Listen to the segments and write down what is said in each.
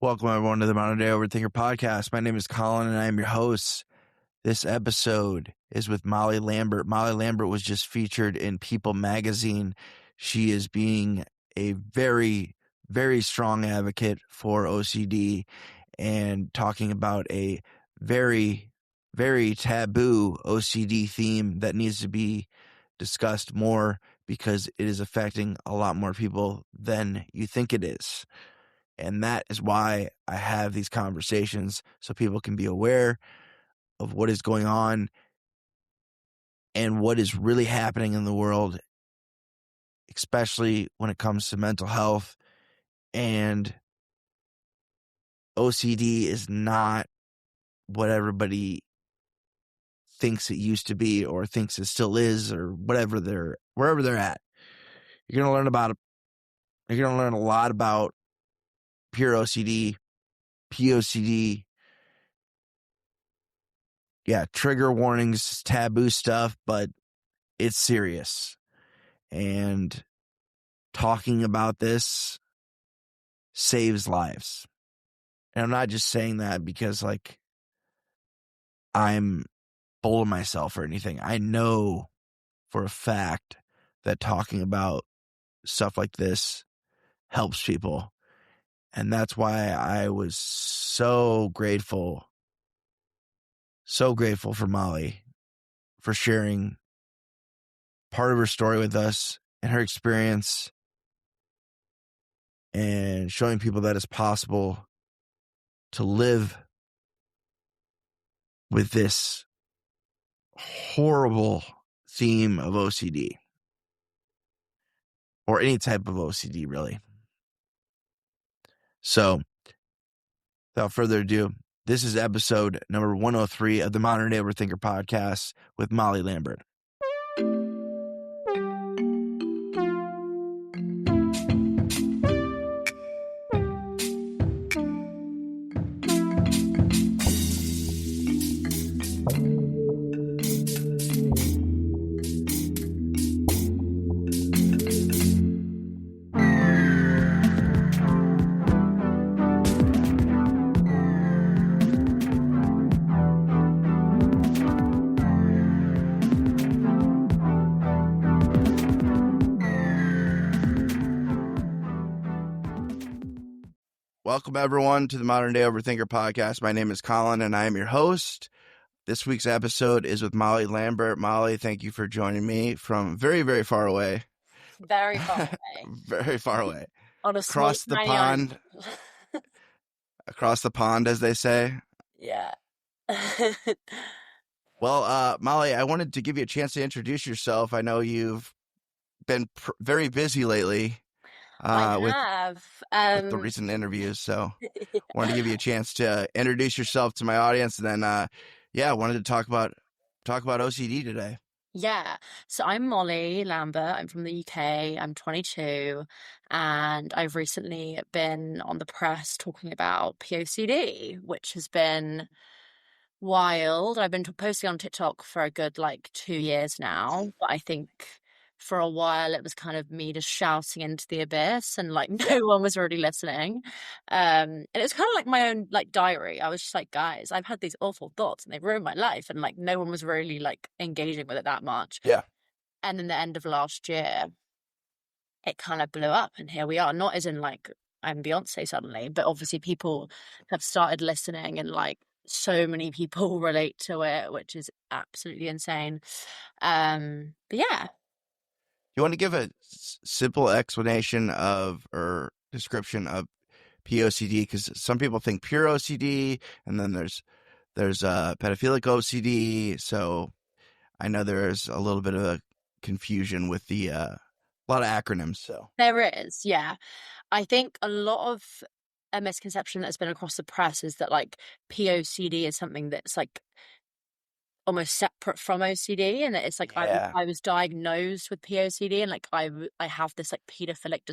Welcome, everyone, to the Modern Day Overthinker podcast. My name is Colin, and I am your host. This episode is with Molly Lambert. Molly Lambert was just featured in People magazine. She is being a very, very strong advocate for OCD and talking about a very, very taboo OCD theme that needs to be discussed more because it is affecting a lot more people than you think it is. And that is why I have these conversations, so people can be aware of what is going on and what is really happening in the world, especially when it comes to mental health. And OCD is not what everybody thinks it used to be or thinks it still is, or wherever they're at. You're going to learn a lot about pure OCD, POCD, trigger warnings, taboo stuff, but it's serious. And talking about this saves lives. And I'm not just saying that because, I'm full of myself or anything. I know for a fact that talking about stuff like this helps people. And that's why I was so grateful for Molly for sharing part of her story with us and her experience and showing people that it's possible to live with this horrible theme of OCD, or any type of OCD, really. So, without further ado, this is episode number 103 of the Modern Day Overthinker podcast with Molly Lambert. Welcome, everyone, to the Modern Day Overthinker podcast. My name is Colin, and I am your host. This week's episode is with Molly Lambert. Molly, thank you for joining me from very, very far away. Very far away. Very far away. On a Across the pond. Across the pond, as they say. Yeah. Well, Molly, I wanted to give you a chance to introduce yourself. I know you've been very busy lately. I with have. the recent interviews, so wanted to give you a chance to introduce yourself to my audience, and then I wanted to talk about OCD today. Yeah. So I'm Molly Lambert. I'm from the UK. I'm 22, and I've recently been on the press talking about POCD, which has been wild. I've been posting on TikTok for a good 2 years now, but I think for a while it was kind of me just shouting into the abyss, and no one was really listening. And it was kind of like my own diary. I was just like, guys, I've had these awful thoughts and they've ruined my life, and no one was really engaging with it that much. Yeah. And then the end of last year, it kind of blew up, and here we are. Not as in I'm Beyonce suddenly, but obviously people have started listening, and so many people relate to it, which is absolutely insane. But yeah. You want to give a simple explanation of or description of POCD, because some people think pure OCD, and then there's pedophilic OCD. So I know there's a little bit of a confusion with the a lot of acronyms. So There is, yeah. I think a lot of a misconception that's been across the press is that POCD is something that's almost separate from OCD, and it's like Yeah. I was diagnosed with POCD, and like I have this like pedophilic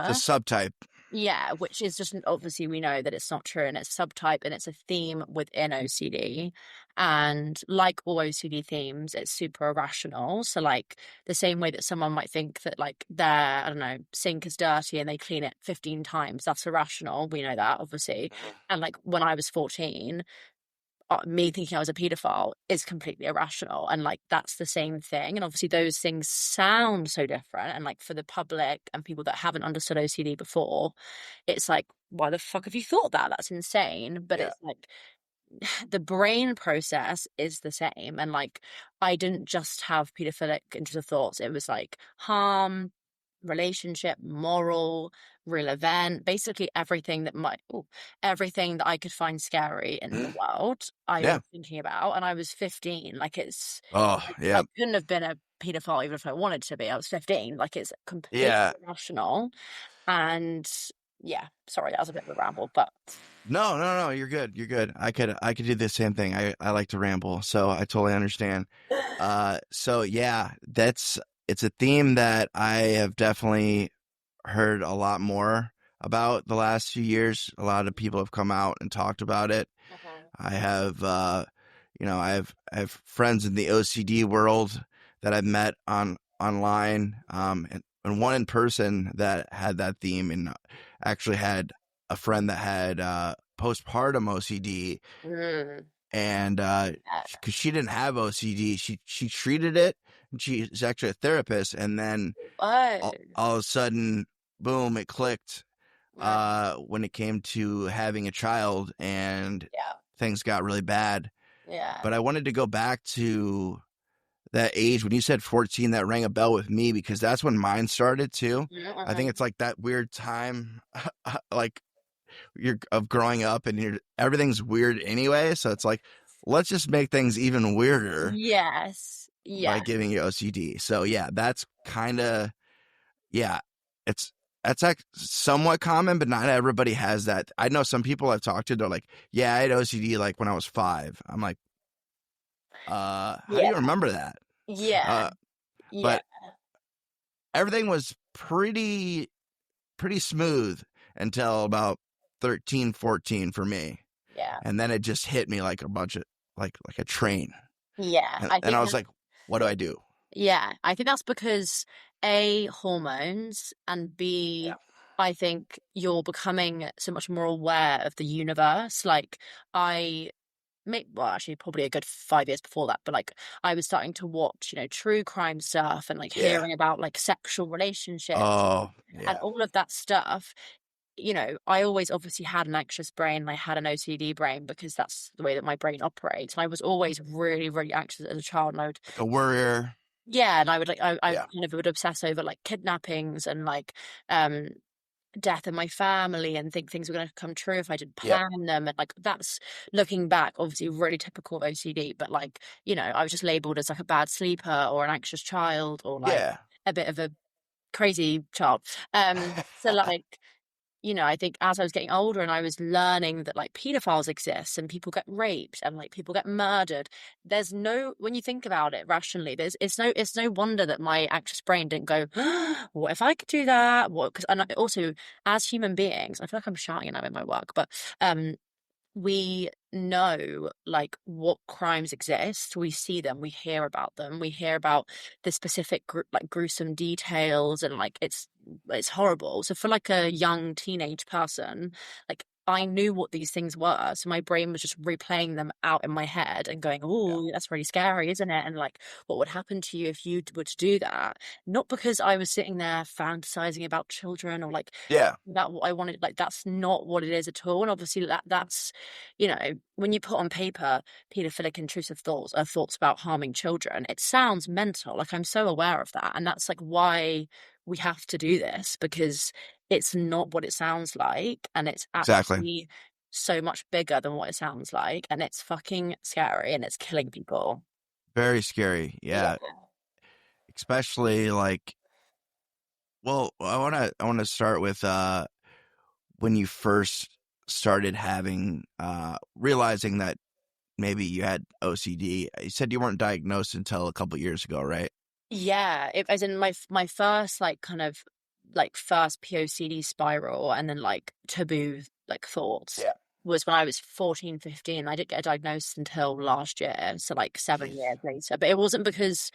It's a disorder. subtype. Yeah, which is just obviously we know that it's not true, and it's subtype, and it's a theme within OCD. And like all OCD themes, it's super irrational. So like the same way that someone might think that like their, I don't know, sink is dirty and they clean it 15 times, that's irrational. We know that, obviously. And like when I was 14, me thinking I was a pedophile is completely irrational. And like that's the same thing. And obviously those things sound so different. And like for the public and people that haven't understood OCD before, it's like, why the fuck have you thought that? That's insane. But Yeah. it's like the brain process is the same. And like I didn't just have pedophilic intrusive thoughts, it was like harm, relationship, moral, real event, basically everything that I could find scary in the world I Yeah. was thinking about. And I was 15. Like Oh, I yeah. couldn't have been a pedophile even if I wanted to be. I was 15. Like it's completely Yeah. irrational. And yeah, sorry, that was a bit of a ramble, but No, you're good. You're good. I could do the same thing. I like to ramble, so I totally understand. So yeah, it's a theme that I have definitely heard a lot more about the last few years. A lot of people have come out and talked about it. Mhm. I have, I have friends in the OCD world that I've met online, and one in person that had that theme, and actually had a friend that had postpartum OCD, Mm, and yeah. because she didn't have OCD, she treated it. And she's actually a therapist, and then Oh, all of a sudden, boom, it clicked mm, when it came to having a child, and yeah, things got really bad. yeah. But I wanted to go back to that age when you said 14. That rang a bell with me because that's when mine started too. I think Mhm. it's like that weird time, like you're of growing up, and everything's weird anyway. So it's like, let's just make things even weirder Yes. by Yeah. giving you OCD. So yeah, that's kind of, yeah, it's that's like somewhat common, but not everybody has that. I know some people I've talked to, they're like, yeah, I had OCD like when I was 5. I'm like, how do Yeah. you remember that? Yeah. Uh, Yeah. but everything was pretty smooth until about 13, 14 for me. Yeah. And then it just hit me like a bunch of, like a train. Yeah. And, I and I think was like, what do I do? yeah, I think that's because A, hormones, and Yeah. B, I think you're becoming so much more aware of the universe. Like I well, actually probably a good 5 years before that, but like I was starting to watch, true crime stuff and like Yeah. hearing about like sexual relationships Oh, and yeah. all of that stuff. I always obviously had an anxious brain and I had an OCD brain because that's the way that my brain operates. And I was always really, really anxious as a child. And I would, Like a worrier. yeah, and I would like, I Yeah. kind of would obsess over like kidnappings and like, um, death in my family and think things were going to come true if I didn't Yep. plan them. And like, that's looking back, obviously really typical of OCD, but like, I was just labeled as like a bad sleeper or an anxious child or like Yeah. a bit of a crazy child. So like, I think as I was getting older and I was learning that like pedophiles exist and people get raped and like people get murdered, when you think about it rationally, it's no wonder that my anxious brain didn't go, what if I could do that? What? Because and also as human beings, I feel like I'm shouting now in my work, but um, we know like what crimes exist, we see them, we hear about them, we hear about the specific like gruesome details, and like it's horrible. So for like a young teenage person, like I knew what these things were, so my brain was just replaying them out in my head and going, Yeah. oh, that's really scary, isn't it? And like what would happen to you if you were to do that? Not because I was sitting there fantasizing about children or like Yeah. about what I wanted. Like that's not what it is at all. And obviously that's when you put on paper pedophilic intrusive thoughts or thoughts about harming children, it sounds mental. Like I'm so aware of that. And that's like why we have to do this, because it's not what it sounds like. And it's Exactly. actually so much bigger than what it sounds like. And it's fucking scary and it's killing people. Very scary. Yeah. Yeah. Especially like, well, I wanna start with when you first started having realizing that maybe you had OCD. You said you weren't diagnosed until a couple years ago, right? Yeah, as in my first like kind of like first POCD spiral and then like taboo like thoughts Yeah. was when I was 14, 15. I didn't get a diagnosis until last year, so like 7 years Jeez. later. But it wasn't because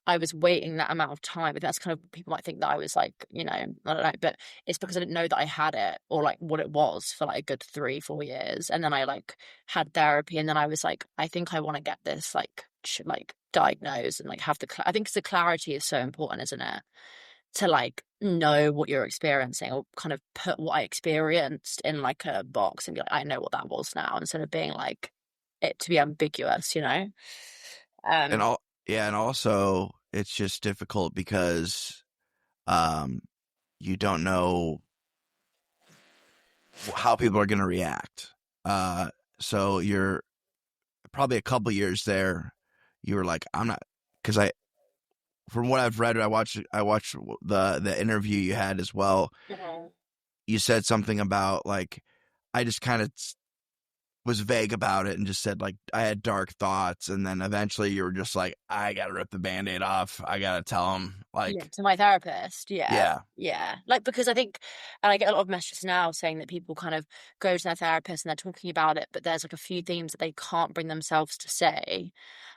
I was waiting that amount of time. But that's kind of people might think that I was like, I don't know, but it's because I didn't know that I had it or like what it was for like a good 3, 4 years. And then I like had therapy and then I was like, I think I want to get this like diagnosed and like have I think the clarity is so important, isn't it? To like know what you're experiencing or kind of put what I experienced in like a box and be like, I know what that was now, instead of being like it to be ambiguous, you know? And Um, all Yeah, and also it's just difficult because um you don't know how people are going to react. So you're probably a couple years there. You were like, I'm not, because from what I've read, I watched the interview you had as well. Mhm. You said something about like, I just kind of was vague about it and just said like I had dark thoughts, and then eventually you were just like, I gotta rip the Band-Aid off. I gotta tell him Yeah, like, to my therapist. Yeah. yeah, Yeah. Like, because I think, and I get a lot of messages now saying that people kind of go to their therapist and they're talking about it, but there's like a few themes that they can't bring themselves to say.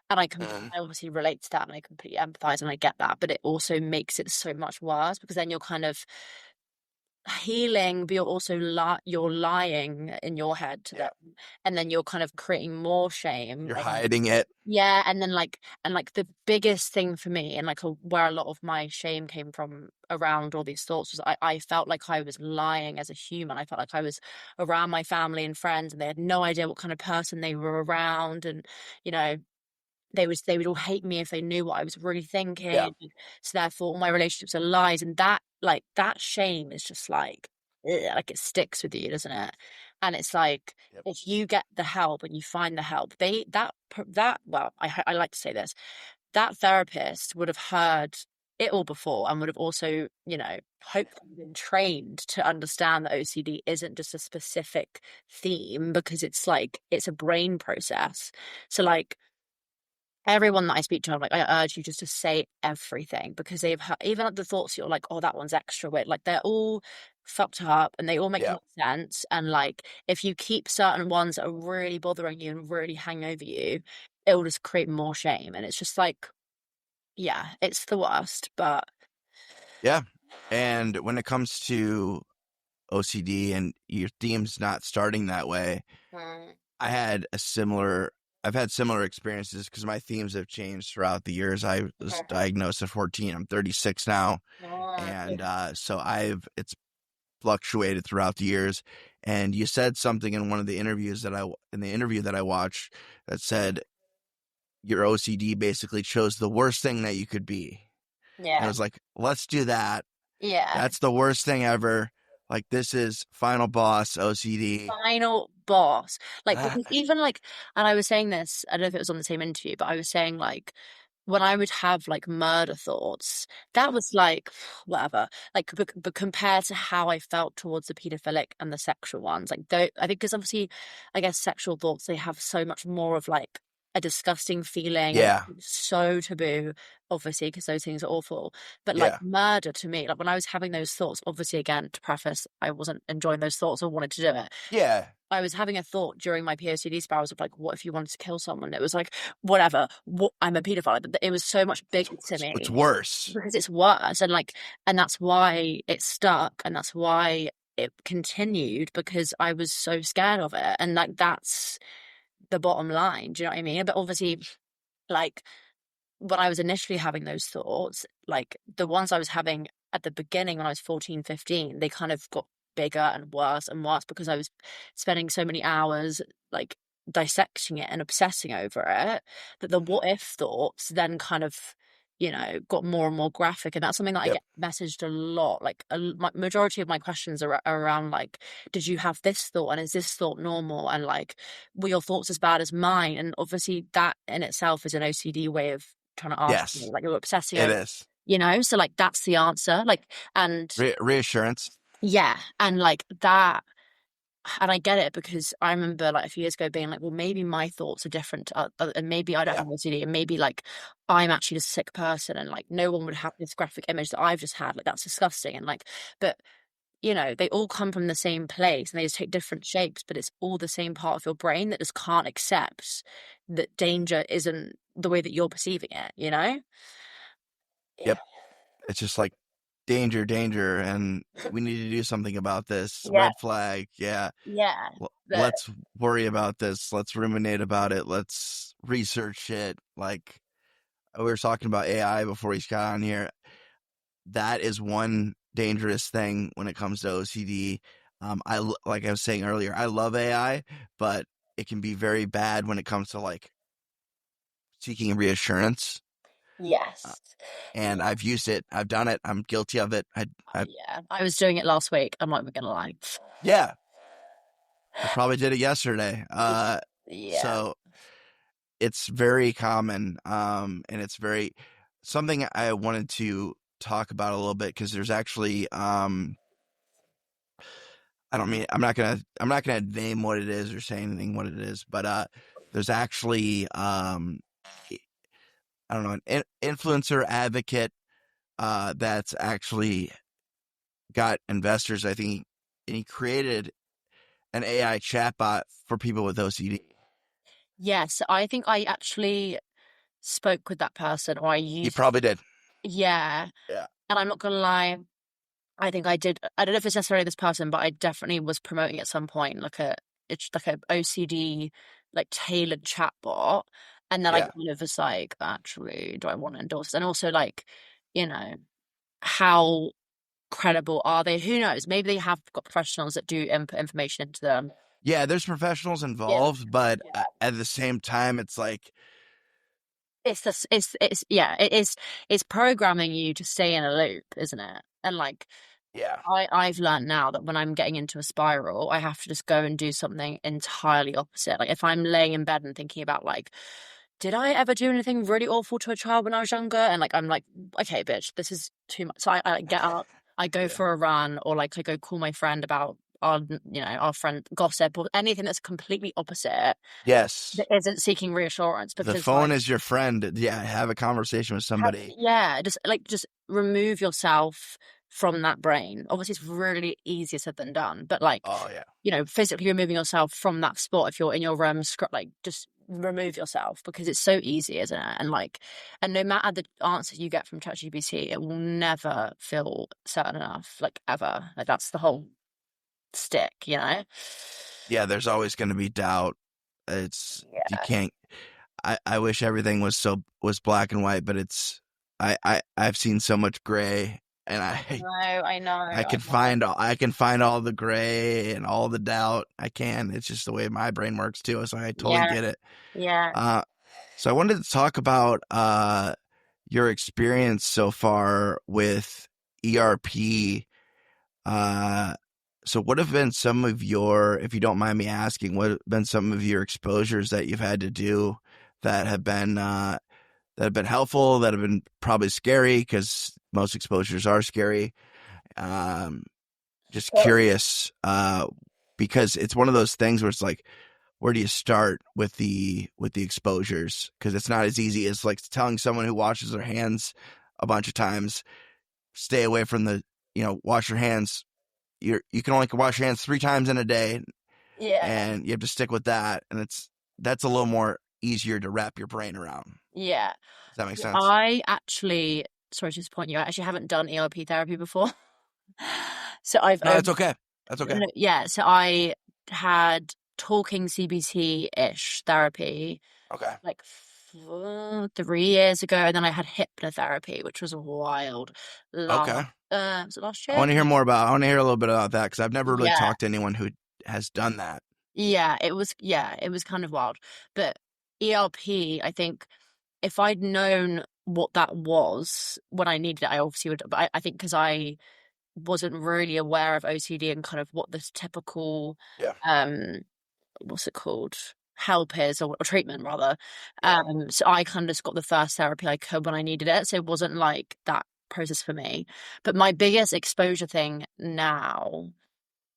And Mhm. I obviously relate to that and I completely empathize and I get that, but it also makes it so much worse because then you're kind of healing, but you're also you're lying in your head to Yeah, them, and then you're kind of creating more shame. you're And hiding it. yeah, and then like the biggest thing for me, and like where a lot of my shame came from around all these thoughts was I felt like I was lying as a human. I felt like I was around my family and friends, and they had no idea what kind of person they were around, and you know they would all hate me if they knew what I was really Yeah, thinking. So therefore, all my relationships are lies, and that like that shame is just like like it sticks with you, doesn't it? And it's like yep. if you get the help and you find the help, that well, I like to say this, that therapist would have heard it all before and would have also, hopefully been trained to understand that OCD isn't just a specific theme because it's like it's a brain process. So like everyone that I speak to, I'm like, I urge you just to say everything because they've heard, even like the thoughts you're like, oh, that one's extra weird. Like they're all fucked up and they all make Yeah, no sense. And like, if you keep certain ones that are really bothering you and really hang over you, it will just create more shame. And it's just like, yeah, it's the worst. But yeah. And when it comes to OCD and your theme's not starting that way, mm, I had a similar. I've had similar experiences because my themes have changed throughout the years. I was diagnosed at 14. I'm 36 now, and so it's fluctuated throughout the years. And you said something in one of the interviews in the interview that I watched that said your OCD basically chose the worst thing that you could be, and I yeah, was like, let's do that. yeah. That's the worst thing ever. Like this is final boss OCD. Final boss. Like, Ah, because even like, and I was saying this, I don't know if it was on the same interview, but I was saying like, when I would have like murder thoughts, that was like, whatever. Like, but compared to how I felt towards the pedophilic and the sexual ones, like, though, I think because obviously, I guess sexual thoughts, they have so much more of like, a disgusting feeling and yeah, so taboo, obviously, because those things are awful. But like yeah, murder to me, like when I was having those thoughts, obviously, again, to preface, I wasn't enjoying those thoughts or wanted to do it. yeah. I was having a thought during my POCD spirals of like, what if you wanted to kill someone? It was like, whatever, I'm a pedophile. It was so much bigger to It's me worse. because it's worse. And like, and that's why it stuck. And that's why it continued because I was so scared of it. And like, that's the bottom line. Do you know what I mean? But obviously, like, when I was initially having those thoughts, like the ones I was having at the beginning when I was 14, 15, they kind of got bigger and worse because I was spending so many hours like dissecting it and obsessing over it that the what if thoughts then kind of, got more and more graphic. And that's something that I Yep. get messaged a lot. Like majority of my questions are around like, did you have this thought? And is this thought normal? And like, were your thoughts as bad as mine? And obviously that in itself is an OCD way of trying to ask me, Yes, like you're obsessing it over, is. so like that's the answer. Like, and Reassurance. yeah, and like that and I get it because I remember like a few years ago being like, well, maybe my thoughts are different and maybe I don't Yeah. have OCD and maybe like I'm actually just a sick person and like no one would have this graphic image that I've just had. Like that's disgusting. And like, but they all come from the same place and they just take different shapes, but it's all the same part of your brain that just can't accept that danger isn't the way that you're perceiving it, you know? Yeah. Yep. It's just like danger, danger, and we need to do something about this. Yeah. Red flag. Yeah. Yeah. The, Let's worry about this. Let's ruminate about it. Let's research it. Like we were talking about AI before he got on here. That is one dangerous thing when it comes to OCD. Like I was saying earlier, I love AI, but it can be very bad when it comes to like seeking reassurance. Uh, yes. and I've used it. I've done it. I'm guilty of it. Yeah. I was doing it last week. I'm not even gonna lie. Yeah, I probably did it yesterday. Yeah. So it's very common. And it's very something I wanted to talk about a little bit because there's actually, I don't mean, I'm not gonna name what it is or say anything what it is, but, there's actually, I don't know, an influencer advocate, that's actually got investors, I think, and he created an AI chatbot for people with OCD. Yes, I think I actually spoke with that person, or I He used, probably did. yeah. Yeah. And I'm not gonna lie, I think I did. I don't know if it's necessarily this person, but I definitely was promoting at some point it's like a OCD like tailored chatbot, and then I Yeah. kind of was like, actually, do I want to endorse this? And also like, you know, how credible are they? Who knows? Maybe they have got professionals that do input information into them. Yeah, there's professionals Yeah, involved, but yeah. at the same time, it's like, It's this. It's yeah. It is. It's programming you to stay in a loop, isn't it? And like yeah, I've learned now that when I'm getting into a spiral, I have to just go and do something entirely opposite. Like if I'm laying in bed and thinking about like, did I ever do anything really awful to a child when I was younger? And like I'm like, okay, bitch, this is too much. So I like, get up, I go yeah, for a run, or like I go call my friend about our friend gossip or anything that's completely opposite yes. that isn't seeking reassurance The because phone like is your friend. Yeah, have a conversation with somebody. yeah, just remove yourself from that brain. Obviously, it's really easier said than done, but like, Oh yeah, physically removing yourself from that spot if you're in your room, like just remove yourself because it's so easy, isn't it? And like, and no matter the answer you get from ChatGPT, it will never feel certain enough, like ever. Like that's the whole stick. yeah. There's always going to be doubt. It's you Yeah. can't. I wish everything was black and white, but it's I've seen so much gray, and No, I know, I I can know. find all the gray and all the doubt. I can. It's just the way my brain works too. So I totally Yeah, get it. yeah. Uh, so I wanted to talk about your experience so far with ERP. Uh, so what have been some of your, if you don't mind me asking, what have been some of your exposures that you've had to do that have been helpful, that have been probably scary because most exposures are scary. Um, just Well, curious, because it's one of those things where it's like, where do you start with the exposures? Because it's not as easy as like telling someone who washes their hands a bunch of times, stay away from wash your hands. You can only wash your hands 3 times in a day, yeah, and you have to stick with that. And that's a little more easier to wrap your brain around. yeah. Does that make So sense? I actually, sorry to disappoint you, I actually haven't done ERP therapy before. So I've No, that's okay. That's okay. yeah, so I had talking CBT-ish therapy Okay. like 3 years ago, and then I had hypnotherapy, which was wild. Okay. Was it last I year? want to hear more about. I want to hear a little bit about that because I've never really Yeah, talked to anyone who has done that. yeah, it was kind of wild. But ERP, I think if I'd known what that was when I needed it, I obviously would. But I think because I wasn't really aware of OCD and kind of what this typical Yeah. um what's it called help is or treatment rather, Yeah. so I kind of just got the first therapy I could when I needed it, so it wasn't like that process for me. But my biggest exposure thing now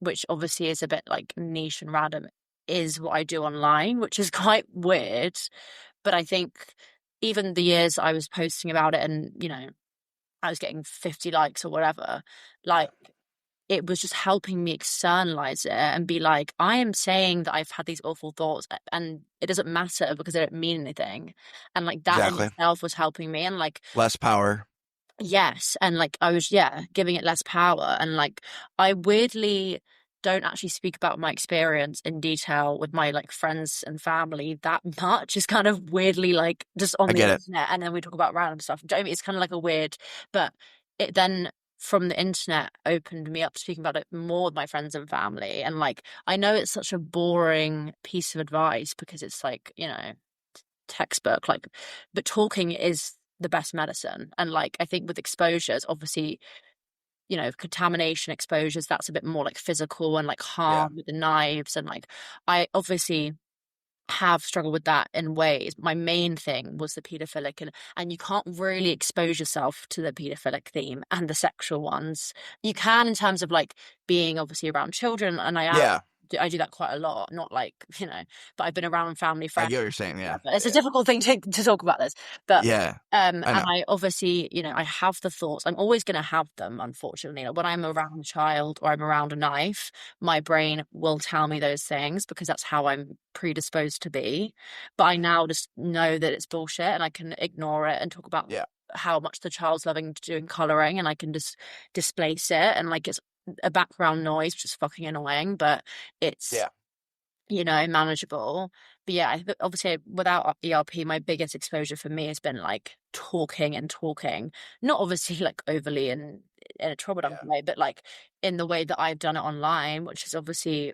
which obviously is a bit like niche and random, is what I do online, which is quite weird. But I think even the years I was posting about it and, I was getting 50 likes or whatever, Yeah. like it was just helping me externalize it and be like, I am saying that I've had these awful thoughts and it doesn't matter because they don't mean anything. And like that in Exactly. itself was helping me. And like, Less power. yes. And like I was, giving it less power. And like I weirdly don't actually speak about my experience in detail with my like friends and family that much. It's kind of weirdly like just on I the get it. internet. And then we talk about random stuff. Do you know what I mean? It's kind of like a weird, but it then from the internet opened me up to speaking about it more with my friends and family. And like I know it's such a boring piece of advice because it's like, textbook, like, but talking is the best medicine. And like I think with exposures, obviously, contamination exposures, that's a bit more like physical and like Yeah. harm with the knives. And like I obviously have struggled with that in ways. My main thing was the paedophilic, and you can't really expose yourself to the paedophilic theme and the sexual ones. You can in terms of like being obviously around children, and Yeah. I do that quite a lot. Not like but I've been around family, I friends. get what you're saying. Yeah. Whatever. It's a Yeah. difficult thing to talk about this, but Yeah. and I know. I obviously, I have the thoughts. I'm always going to have them, unfortunately. Like, when I'm around a child or I'm around a knife, my brain will tell me those things because that's how I'm predisposed to be. But I now just know that it's bullshit and I can ignore it and talk about Yeah. how much the child's loving doing coloring, and I can just displace it, and like it's a background noise, which is fucking annoying, but it's Yeah. manageable. But yeah, obviously without ERP, my biggest exposure for me has been like talking and talking, not obviously like overly in a trouble Yeah. way, but like in the way that I've done it online, which has obviously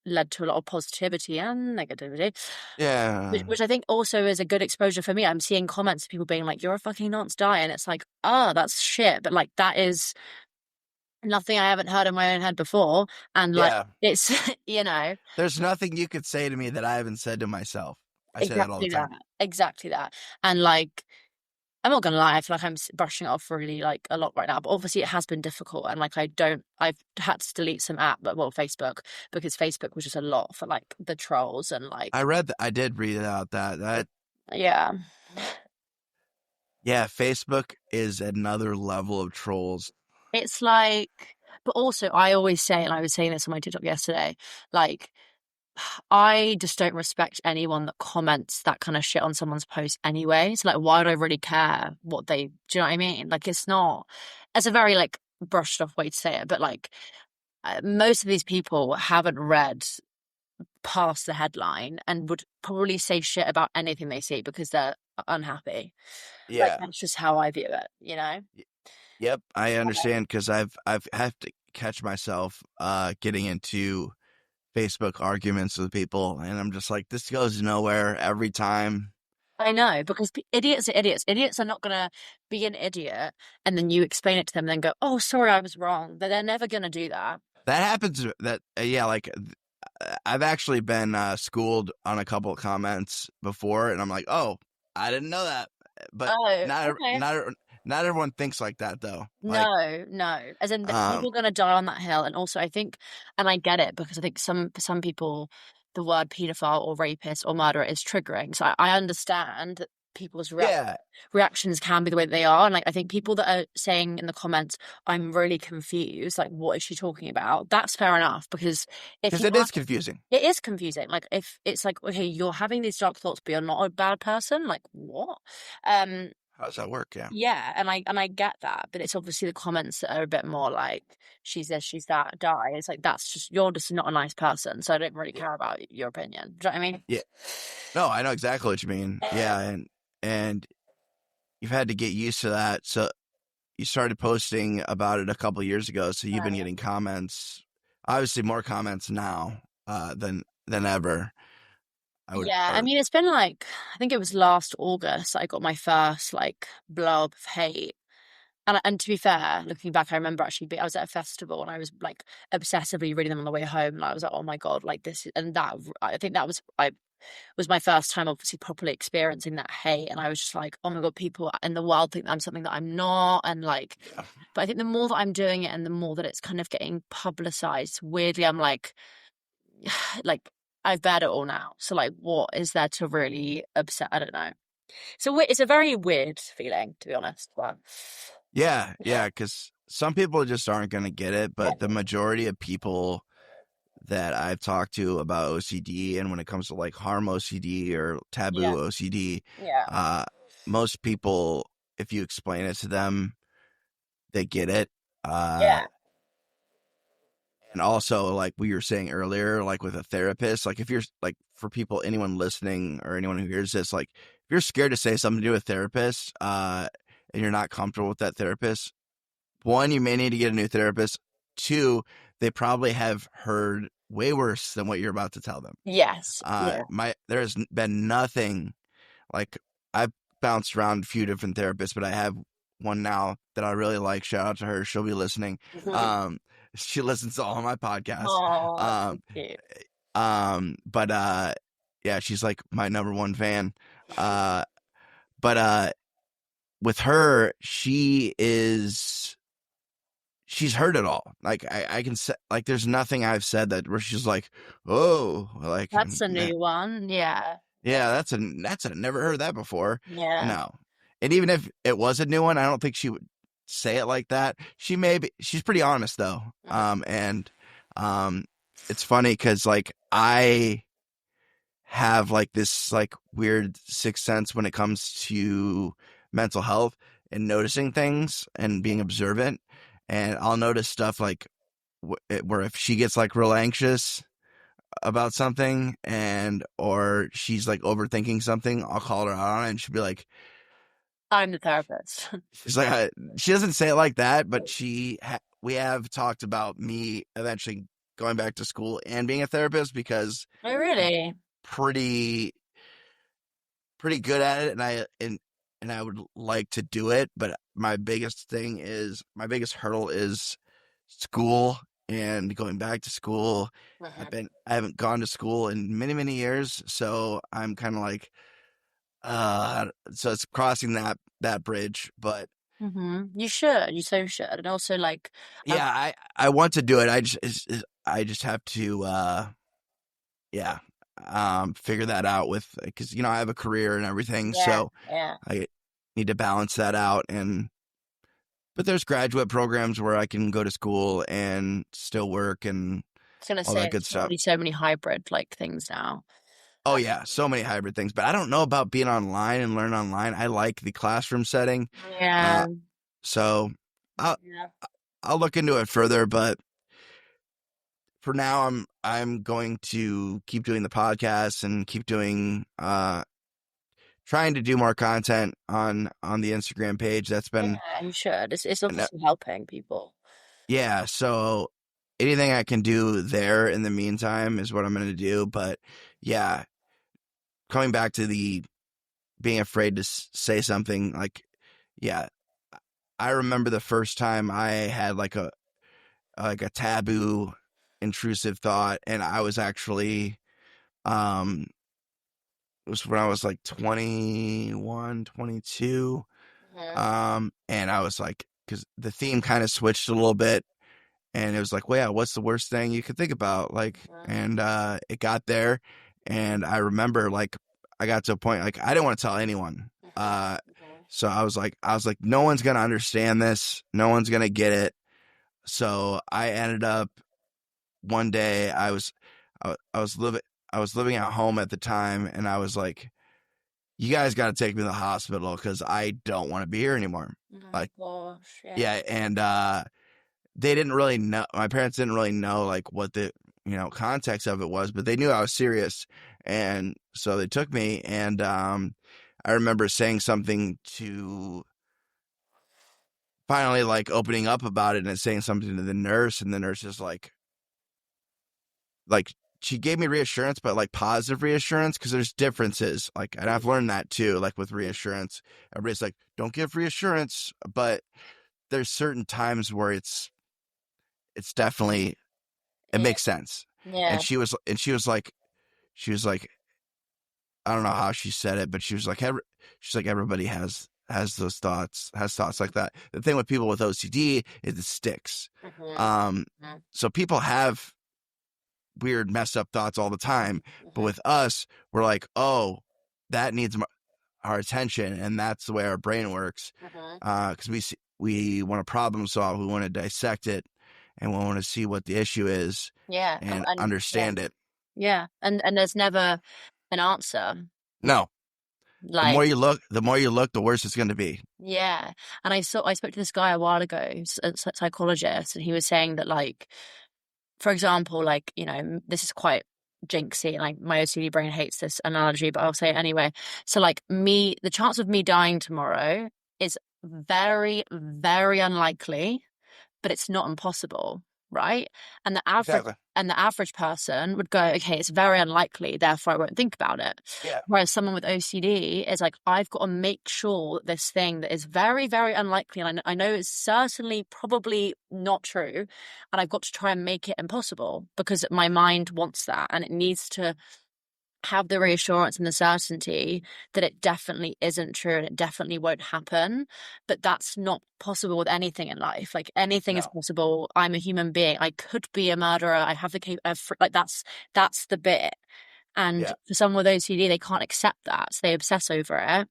led to a lot of positivity and negativity, Yeah. which I think also is a good exposure for me. I'm seeing comments of people being like, "You're a fucking nonce, die," and it's like, oh, that's shit, but like that is nothing I haven't heard in my own head before, and like Yeah. it's There's nothing you could say to me that I haven't said to myself. I say that all the exactly time. that. Exactly that. And like, I'm not gonna lie, I feel like I'm brushing it off really like a lot right now. But obviously, it has been difficult, and like I've had to delete some Facebook, because Facebook was just a lot for like the trolls and like, I did read about that. yeah, Yeah, Facebook is another level of trolls. it's like. But also, I always say, and I was saying this on my TikTok yesterday, like, I just don't respect anyone that comments that kind of shit on someone's post anyway. So like, why would I really care what they? Do you know what I mean? Like, it's not. It's a very like brushed off way to say it, but like most of these people haven't read past the headline and would probably say shit about anything they see because they're unhappy. Like Yeah. that's just how I view it. Yep, I understand because I've have to catch myself getting into Facebook arguments with people, and I'm just like, this goes nowhere every time. I know, because idiots are idiots. Idiots are not going to be an idiot and then you explain it to them and then go, oh, sorry, I was wrong. But they're never going to do that. That happens. That yeah, like I've actually been schooled on a couple of comments before, and I'm like, oh, I didn't know that. But Oh, not okay. not everyone thinks like that though. Like, No. As in, people are going to die on that hill. And also, I think, and I get it, because I think for some people, the word paedophile or rapist or murderer is triggering. So I understand that people's yeah, reactions can be the way that they are. And like, I think people that are saying in the comments, I'm really confused, like, what is she talking about? That's fair enough, because if because you it have, is confusing. it is confusing. Like, if it's like, okay, you're having these dark thoughts, but you're not a bad person, like, what? How does that work? Yeah, Yeah, and I get that, but it's obviously the comments that are a bit more like, she's this, she's that, die. It's like, that's just, you're just not a nice person, so I don't really yeah, care about your opinion. Do you know what I mean? yeah. No, I know exactly what you mean. Yeah, and you've had to get used to that. So you started posting about it a couple years ago, so you've been getting comments. Obviously, more comments now than ever. Yeah, I I would. mean, it's been like, I think it was last August I got my first like blow up of hate. And to be fair, looking back, I remember actually I was at a festival and I was like obsessively reading them on the way home, and I was like, oh my God, like this and that. I think that was was my first time obviously properly experiencing that hate. And I was just like, oh my God, people in the world think that I'm something that I'm not. And like, Yeah. but I think the more that I'm doing it and the more that it's kind of getting publicized, weirdly, I'm like, I've had it all now. So like, what is there to really upset? I don't know. So it's a very weird feeling, to be honest. But Yeah, because some people just aren't going to get it, but the majority of people that I've talked to about OCD, and when it comes to like harm OCD or yeah, taboo OCD, yeah, uh, most people, if you explain it to them, they get it. Uh, yeah. and also, like we were saying earlier, like with a therapist, like if you're like for people, anyone listening or anyone who hears this, like if you're scared to say something to a therapist, and you're not comfortable with that therapist, one, you may need to get a new therapist. Two, they probably have heard way worse than what you're about to tell them. Yes, yeah. There's been nothing like I've bounced around a few different therapists, but I have one now that I really like. Shout out to her. She'll be listening. Um, she listens to all my podcasts. Oh, so Um, cute. but yeah, she's like my number one fan. Uh, but with her, she's heard it all. Like I can say, like there's nothing I've said that where she's like, oh, like That's a new one. Yeah, yeah, that's a never heard that before. yeah. No, and even if it was a new one, I don't think she would say it like that. She's pretty honest though. And um, it's funny because like I have like this like weird sixth sense when it comes to mental health and noticing things and being observant. And I'll notice stuff like where if she gets like real anxious about something and or she's like overthinking something, I'll call her out on it and she'll be like, I'm the therapist. she's like, she doesn't say it like that, but we have talked about me eventually going back to school and being a therapist because Oh, I'm really? pretty good at it, and I would like to do it, but my biggest hurdle is school and going back to school. I haven't gone to school in many years, so I'm kind of like so it's crossing that bridge, but You should. You so should. And also, like, um, yeah, I want to do it. I just have to yeah, figure that out with because I have a career and everything, yeah, so yeah. I need to balance that out. But there's graduate programs where I can go to school and still work and I was gonna all say that good it's stuff. already so many hybrid like things now. Oh Uh, yeah, so many hybrid things, but I don't know about being online and learn online. I like the classroom setting, yeah, so I'll yeah. I'll look into it further. But for now, I'm going to keep doing the podcast and keep doing trying to do more content on the Instagram page. That's Yeah, been you should. It's uh, obviously helping people. yeah. So anything I can do there in the meantime is what I'm going to do. But yeah, coming back to the being afraid to say something, like yeah, I remember the first time I had like a taboo intrusive thought, and I was actually um it was when I was like 21, 22. Hmm. And I was like, because the theme kind of switched a little bit, and it was like, well, yeah, what's the worst thing you could think about? Like, and it got there, and I remember like I got to a point like I didn't want to tell anyone. So I was like, no one's gonna understand this, no one's gonna get it. So I ended up one day I was living at home at the time, and I was like, you guys got to take me to the hospital because I don't want to be here anymore. Oh my Like, gosh, yeah. yeah, and they didn't really know. My parents didn't really know like what the context of it was, but they knew I was serious, and so they took me. And I remember saying something to finally like opening up about it and saying something to the nurse, and the nurse is like she gave me reassurance, but like positive reassurance because there's differences. Like, and I've learned that too. Like with reassurance, everybody's like, "Don't give reassurance," but there's certain times where it's definitely it Yeah, makes sense. yeah. And she was like, I don't know how she said it, but she's like everybody has those thoughts, has thoughts like that. The thing with people with OCD is it sticks. Um, so people have weird, messed up thoughts all the time, but with us, we're like, oh, that needs our attention, and that's the way our brain works. Because we want to problem solve, we want to dissect it, and we want to see what the issue is, Yeah. and And understand it. yeah. And there's never an answer. No, the Like, more you look, the worse it's going to be. yeah. And I spoke to this guy a while ago, a psychologist, and he was saying that, like, for example, like, this is quite jinxy, like my OCD brain hates this analogy, but I'll say it anyway. So like the chance of me dying tomorrow is very, very unlikely, but it's not impossible, right? And the average Exactly. person would go, okay, it's very unlikely, therefore I won't think about it. Yeah. Whereas someone with OCD is like, I've got to make sure that this thing that is very, very unlikely, and I know it's certainly probably not true, and I've got to try and make it impossible because my mind wants that, and it needs to have the reassurance and the certainty that it definitely isn't true and it definitely won't happen. But that's not possible with anything in life. Like, anything is possible. I'm a human being. I could be a murderer. I have the like, that's the bit. And for someone with OCD, they can't accept that, so they obsess over it.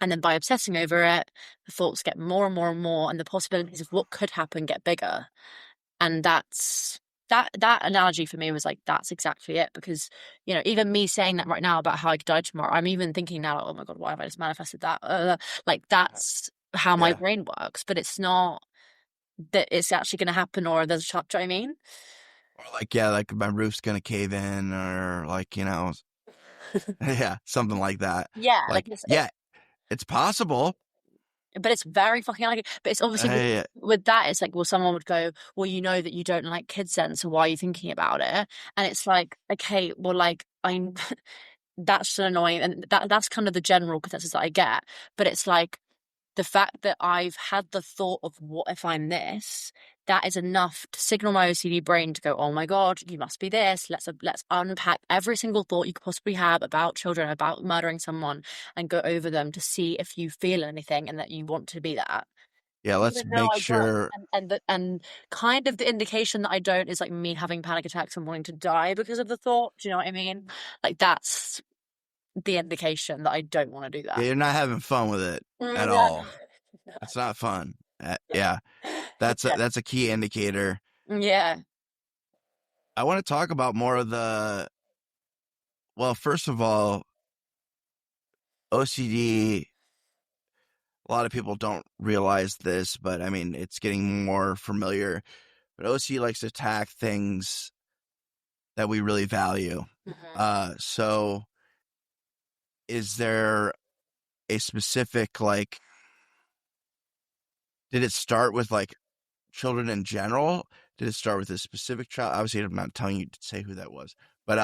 And then by obsessing over it, the thoughts get more and more and more, and the possibilities of what could happen get bigger. And that analogy for me was like, that's exactly it. Because, even me saying that right now about how I could die tomorrow, I'm even thinking now, oh my God, why have I just manifested that? Like, that's how my brain works. But it's not that it's actually going to happen, or there's a chance. Do you know what I mean? Or like my roof's going to cave in, or like, yeah, something like that. Yeah, Like, it's possible. but it's very fucking unlikely. But it's obviously with that, it's like, well, someone would go, well, you know that you don't like kids then, so why are you thinking about it? And it's like, okay, well, like, I'm that's annoying, and that's kind of the general consensus that I get. But it's like, the fact that I've had the thought of what if I'm this, that is enough to signal my OCD brain to go, oh my God, you must be this. Let's unpack every single thought you could possibly have about children, about murdering someone, and go over them to see if you feel anything and that you want to be that. Yeah, let's make sure. And kind of the indication that I don't is like me having panic attacks and wanting to die because of the thought. Do you know what I mean? Like, that's the indication that I don't want to do that. Yeah, you're not having fun with it at all. It's not fun. Yeah, that's a key indicator. Yeah. I want to talk about more of well, first of all, OCD. A lot of people don't realize this, but I mean, it's getting more familiar. But OCD likes to attack things that we really value. So is there a specific, like, did it start with like children in general? Did it start with a specific child? Obviously, I'm not telling you to say who that was, but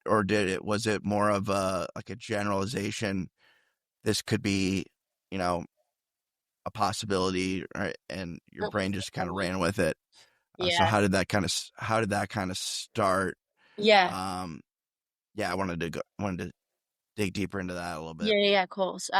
or was it more of a generalization? This could be, a possibility, right? And your brain just kind of ran with it. So how did that kind of start? Yeah. I wanted to dig deeper into that a little bit. Yeah, of course.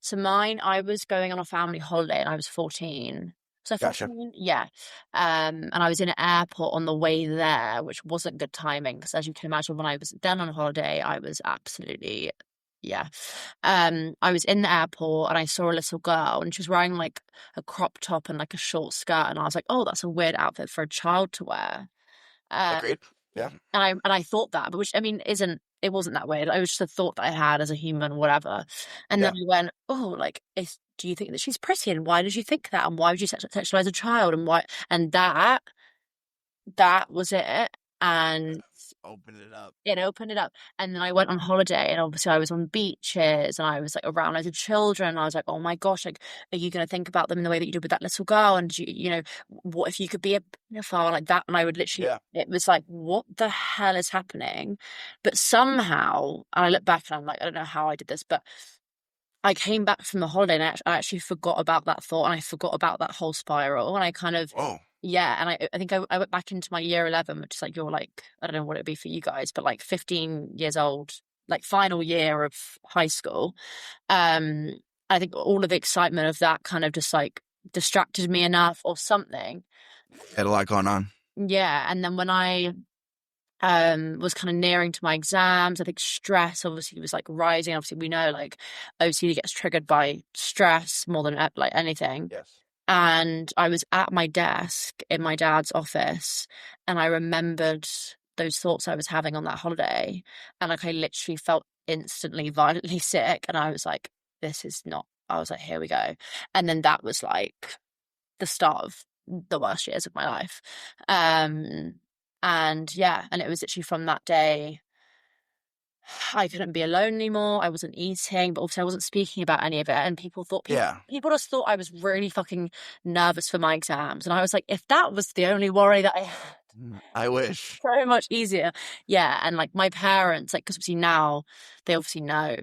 So mine, I was going on a family holiday and I was 14. Was I 14? Gotcha. Yeah. And I was in an airport on the way there, which wasn't good timing because, as you can imagine, when I was then on holiday, I was absolutely, yeah. I was in the airport and I saw a little girl and she was wearing like a crop top and like a short skirt, and I was like, oh, that's a weird outfit for a child to wear. Agreed. Yeah. And I thought that, but which, I mean, it wasn't that weird. It was just a thought that I had as a human, whatever. And then I went, oh, like, do you think that she's pretty? And why did you think that? And why would you sexualize a child? And why? And that was it. And opened it up. It opened it up. And then I went on holiday, and obviously I was on beaches and I was like around loads of children. And I was like, oh my gosh, like, are you going to think about them in the way that you did with that little girl? And what if you could be a pedophile like that? And I would literally, it was like, what the hell is happening? But somehow, and I look back and I'm like, I don't know how I did this, but I came back from the holiday and I actually forgot about that thought, and I forgot about that whole spiral. And I kind of, yeah, and I think I went back into my year 11, which is like, you're like, I don't know what it'd be for you guys, but like 15 years old like final year of high school. Um, I think all of the excitement of that kind of just like distracted me enough or something. Had a lot going on. Yeah. And then when I was kind of nearing to my exams, I think stress obviously was like rising. Obviously, we know like OCD gets triggered by stress more than like anything. Yes. And I was at my desk in my dad's office, and I remembered those thoughts I was having on that holiday. And like I literally felt instantly violently sick. And I was like, this is not, I was like, here we go. And then that was like the start of the worst years of my life. And yeah, and it was literally from that day I couldn't be alone anymore. I wasn't eating, but also I wasn't speaking about any of it. And Yeah. people just thought I was really fucking nervous for my exams. And I was like, if that was the only worry that I had, I wish. so much easier. Yeah. And like my parents, like, because obviously now they obviously know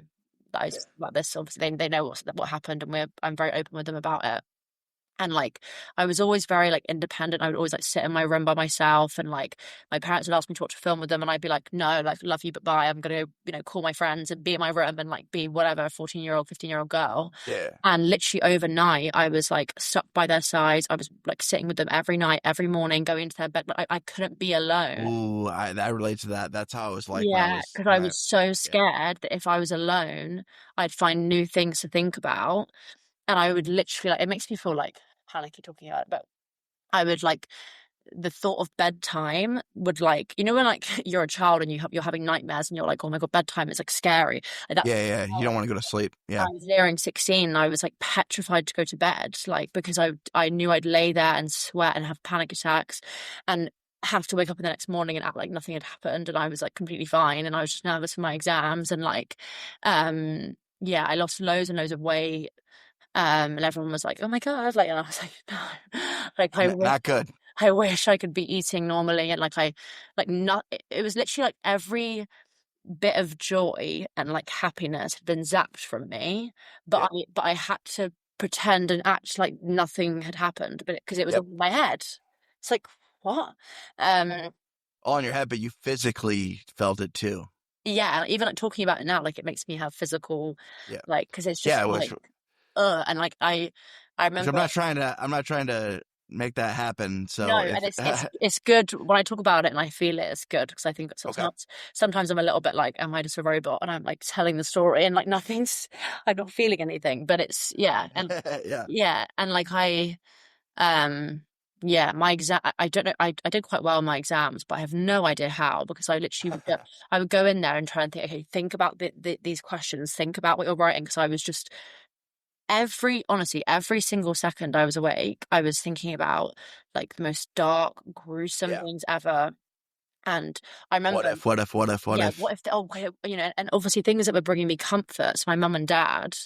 that I was about this. Obviously they know what happened, and I'm very open with them about it. And like I was always very like independent. I would always like sit in my room by myself, and like my parents would ask me to watch a film with them, and I'd be like, no, like love you but bye. I'm gonna call my friends and be in my room and like be whatever 14-year-old 15-year-old girl. Yeah. And literally overnight I was like stuck by their sides. I was like sitting with them every night, every morning, going into their bed, but I couldn't be alone. Ooh, I relate to that. That's how it was like Yeah, because I was so yeah. scared that if I was alone I'd find new things to think about. And I would literally like, it makes me feel like panicky talking about it, but I would like the thought of bedtime would like, when like you're a child and you're having nightmares and you're like, oh my God, bedtime is like scary. Like, that's Yeah. You don't want to go to sleep. Yeah. I was nearing 16 and I was like petrified to go to bed, like because I knew I'd lay there and sweat and have panic attacks and have to wake up in the next morning and act like nothing had happened, and I was like completely fine, and I was just nervous for my exams. And like yeah, I lost loads and loads of weight. And everyone was like, "Oh my God!" Like, and I was like, "No, like Not good. I wish I could be eating normally." And like, not. It was literally like every bit of joy and like happiness had been zapped from me, but Yep. I had to pretend and act like nothing had happened, but because it was Yep. all in my head. It's like what? All in your head, but you physically felt it too. Yeah, even like talking about it now, like it makes me have physical, Yeah. like because it's just Yeah. like and like I Which remember. I'm not trying to make that happen. No, So and if it's good when I talk about it and I feel it, it's good because I think okay. sometimes I'm a little bit like, am I just a robot? And I'm like telling the story and like I'm not feeling anything, but it's yeah, and Yeah. yeah, and like um yeah, my exam, I don't know, I did quite well in my exams, but I have no idea how, because I literally I would go in there and try and think, okay, think about these questions, think about what you're writing, because I was just honestly, every single second I was awake, I was thinking about like the most dark, gruesome Yeah. things ever. And I remember, What yeah, if? what if, oh, and obviously things that were bringing me comfort, so my mum and dad,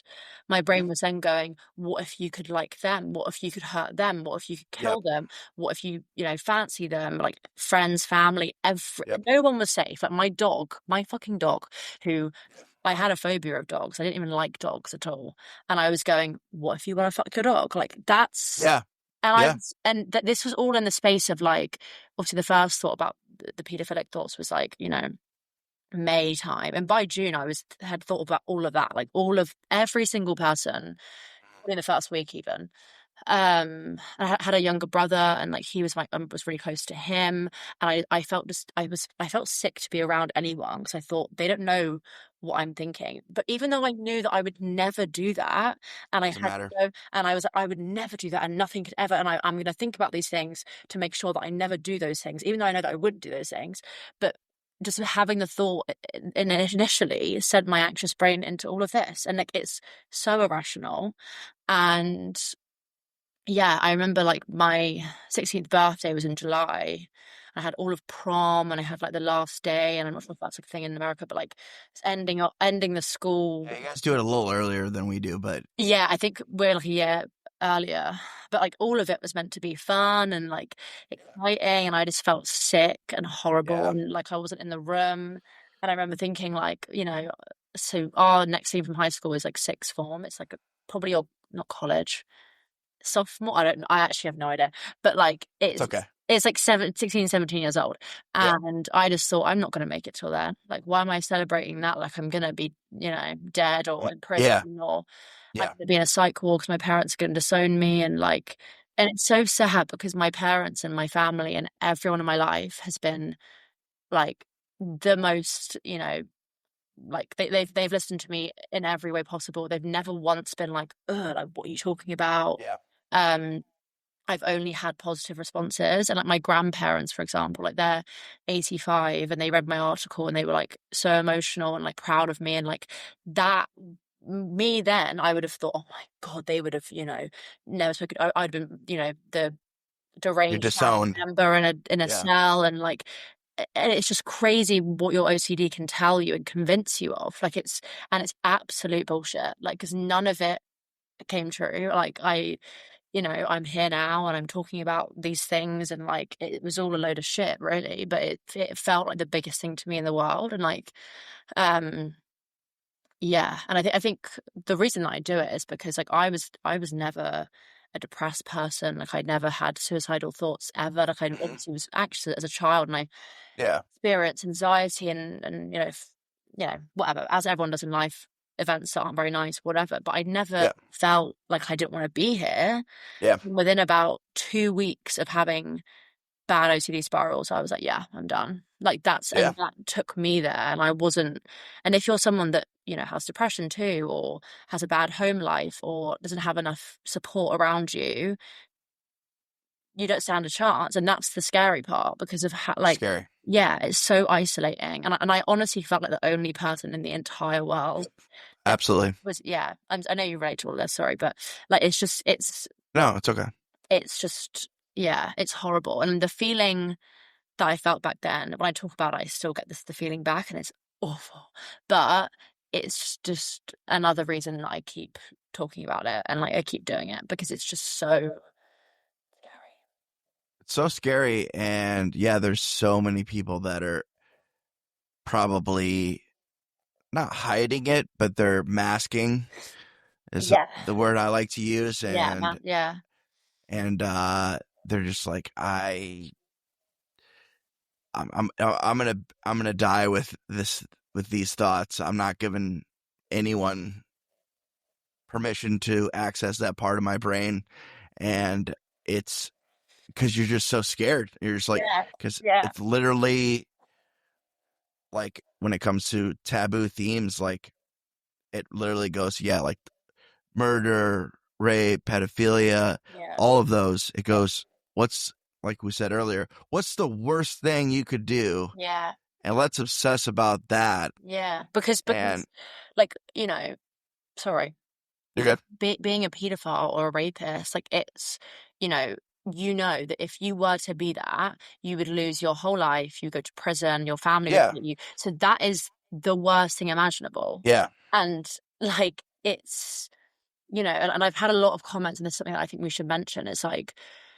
my brain was then going, what if you could like them? What if you could hurt them? What if you could Yep. kill them? What if you, fancy them? Like friends, family, Yep. no one was safe. Like my fucking dog, who I had a phobia of dogs. I didn't even like dogs at all. And I was going, what if you want to fuck your dog? Like that's, Yeah. and Yeah. this was all in the space of like, obviously the first thought about the paedophilic thoughts was like, May time. And by June, had thought about all of that, like all of every single person in the first week even. I had a younger brother, and like he was was really close to him, and I felt I felt sick to be around anyone, because I thought they don't know what I'm thinking. But even though I knew that I would never do that, and I Doesn't had matter. to go, and I was like, I would never do that, and nothing could ever, and I'm going to think about these things to make sure that I never do those things, even though I know that I wouldn't do those things. But just having the thought initially sent my anxious brain into all of this, and like it's so irrational. And yeah, I remember like my 16th birthday was in July. I had all of prom, and I had like the last day, and I'm not sure if that's like a thing in America, but like it's ending the school. Yeah, you guys do it a little earlier than we do, but Yeah, I think we're like a year earlier. But like all of it was meant to be fun and like exciting, and I just felt sick and horrible, yeah. and like I wasn't in the room. And I remember thinking like, so our next thing from high school is like sixth form. It's like probably, or not college, sophomore. I don't know. I actually have no idea. But like It's it's okay. It's like 16, 17 years old. Yeah. And I just thought, I'm not going to make it till then. Like, why am I celebrating that? Like, I'm going to be, dead or in Yeah. prison, or I'm Yeah. going to be in a psych ward because my parents are going to disown me. And like, and it's so sad because my parents and my family and everyone in my life has been like the most, like they've listened to me in every way possible. They've never once been like, ugh, like, what are you talking about? Yeah. Um, I've only had positive responses. And like my grandparents, for example, like they're 85 and they read my article and they were like so emotional and like proud of me. And like that, me then, I would have thought, oh my God, they would have, never spoken. I'd been, the You're deranged family disowned. member in a Yeah. cell. And like, and it's just crazy what your OCD can tell you and convince you of. Like and it's absolute bullshit. Like, because none of it came true. Like I'm here now and I'm talking about these things, and like it was all a load of shit, really. But it felt like the biggest thing to me in the world, and like, yeah. And I think the reason that I do it is because like I was never a depressed person. Like I'd never had suicidal thoughts ever. Like I obviously was anxious as a child, and I Yeah. experienced anxiety and whatever, as everyone does in life, events that aren't very nice, whatever. But I never Yeah. felt like I didn't want to be here. Yeah. Within about 2 weeks of having bad OCD spirals, I was like, yeah, I'm done. Like Yeah. and that took me there. And I wasn't, and if you're someone that, has depression too, or has a bad home life, or doesn't have enough support around you, you don't stand a chance. And that's the scary part because of how, like, Scary. yeah, it's so isolating. And I honestly felt like the only person in the entire world that Absolutely. was, yeah, I know you relate to all this, sorry, but like, No, it's okay. it's just, yeah, it's horrible. And the feeling that I felt back then, when I talk about it, I still get the feeling back, and it's awful. But it's just another reason that I keep talking about it and like I keep doing it, because it's just so scary. It's so scary. And yeah, there's so many people that are probably not hiding it, but they're masking is Yeah. the word I like to use. Yeah, And man. Yeah. they're just like, I'm gonna die with these thoughts. I'm not giving anyone permission to access that part of my brain. And it's because you're just so scared. You're just like, Yeah. because Yeah. it's literally like when it comes to taboo themes, like it literally goes, yeah, like murder, rape, pedophilia, Yeah. all of those. It goes, what's, like we said earlier, what's the worst thing you could do? Yeah. And let's obsess about that. Yeah. Because And like, sorry. you're good. Being a pedophile or a rapist, like it's, you know, that if you were to be that, you would lose your whole life. You go to prison, your family would Yeah. hate you. So that is the worst thing imaginable. Yeah. And like it's, and I've had a lot of comments, and this is something that I think we should mention. It's like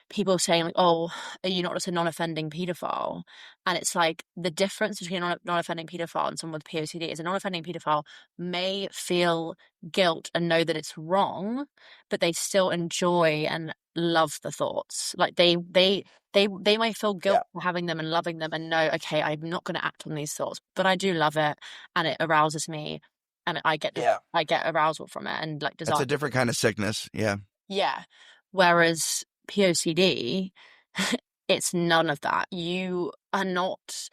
people saying like, oh, are you not just a non-offending pedophile? And it's like the difference between a non-offending pedophile and someone with POCD is a non-offending pedophile may feel guilt and know that it's wrong, but they still enjoy and love the thoughts. Like they might feel guilt for having them and loving them and know, okay, I'm not going to act on these thoughts, but I do love it and it arouses me, and I get arousal from it and like desire. That's a different kind of sickness. Yeah. Yeah. Whereas POCD, it's none of that. You are not,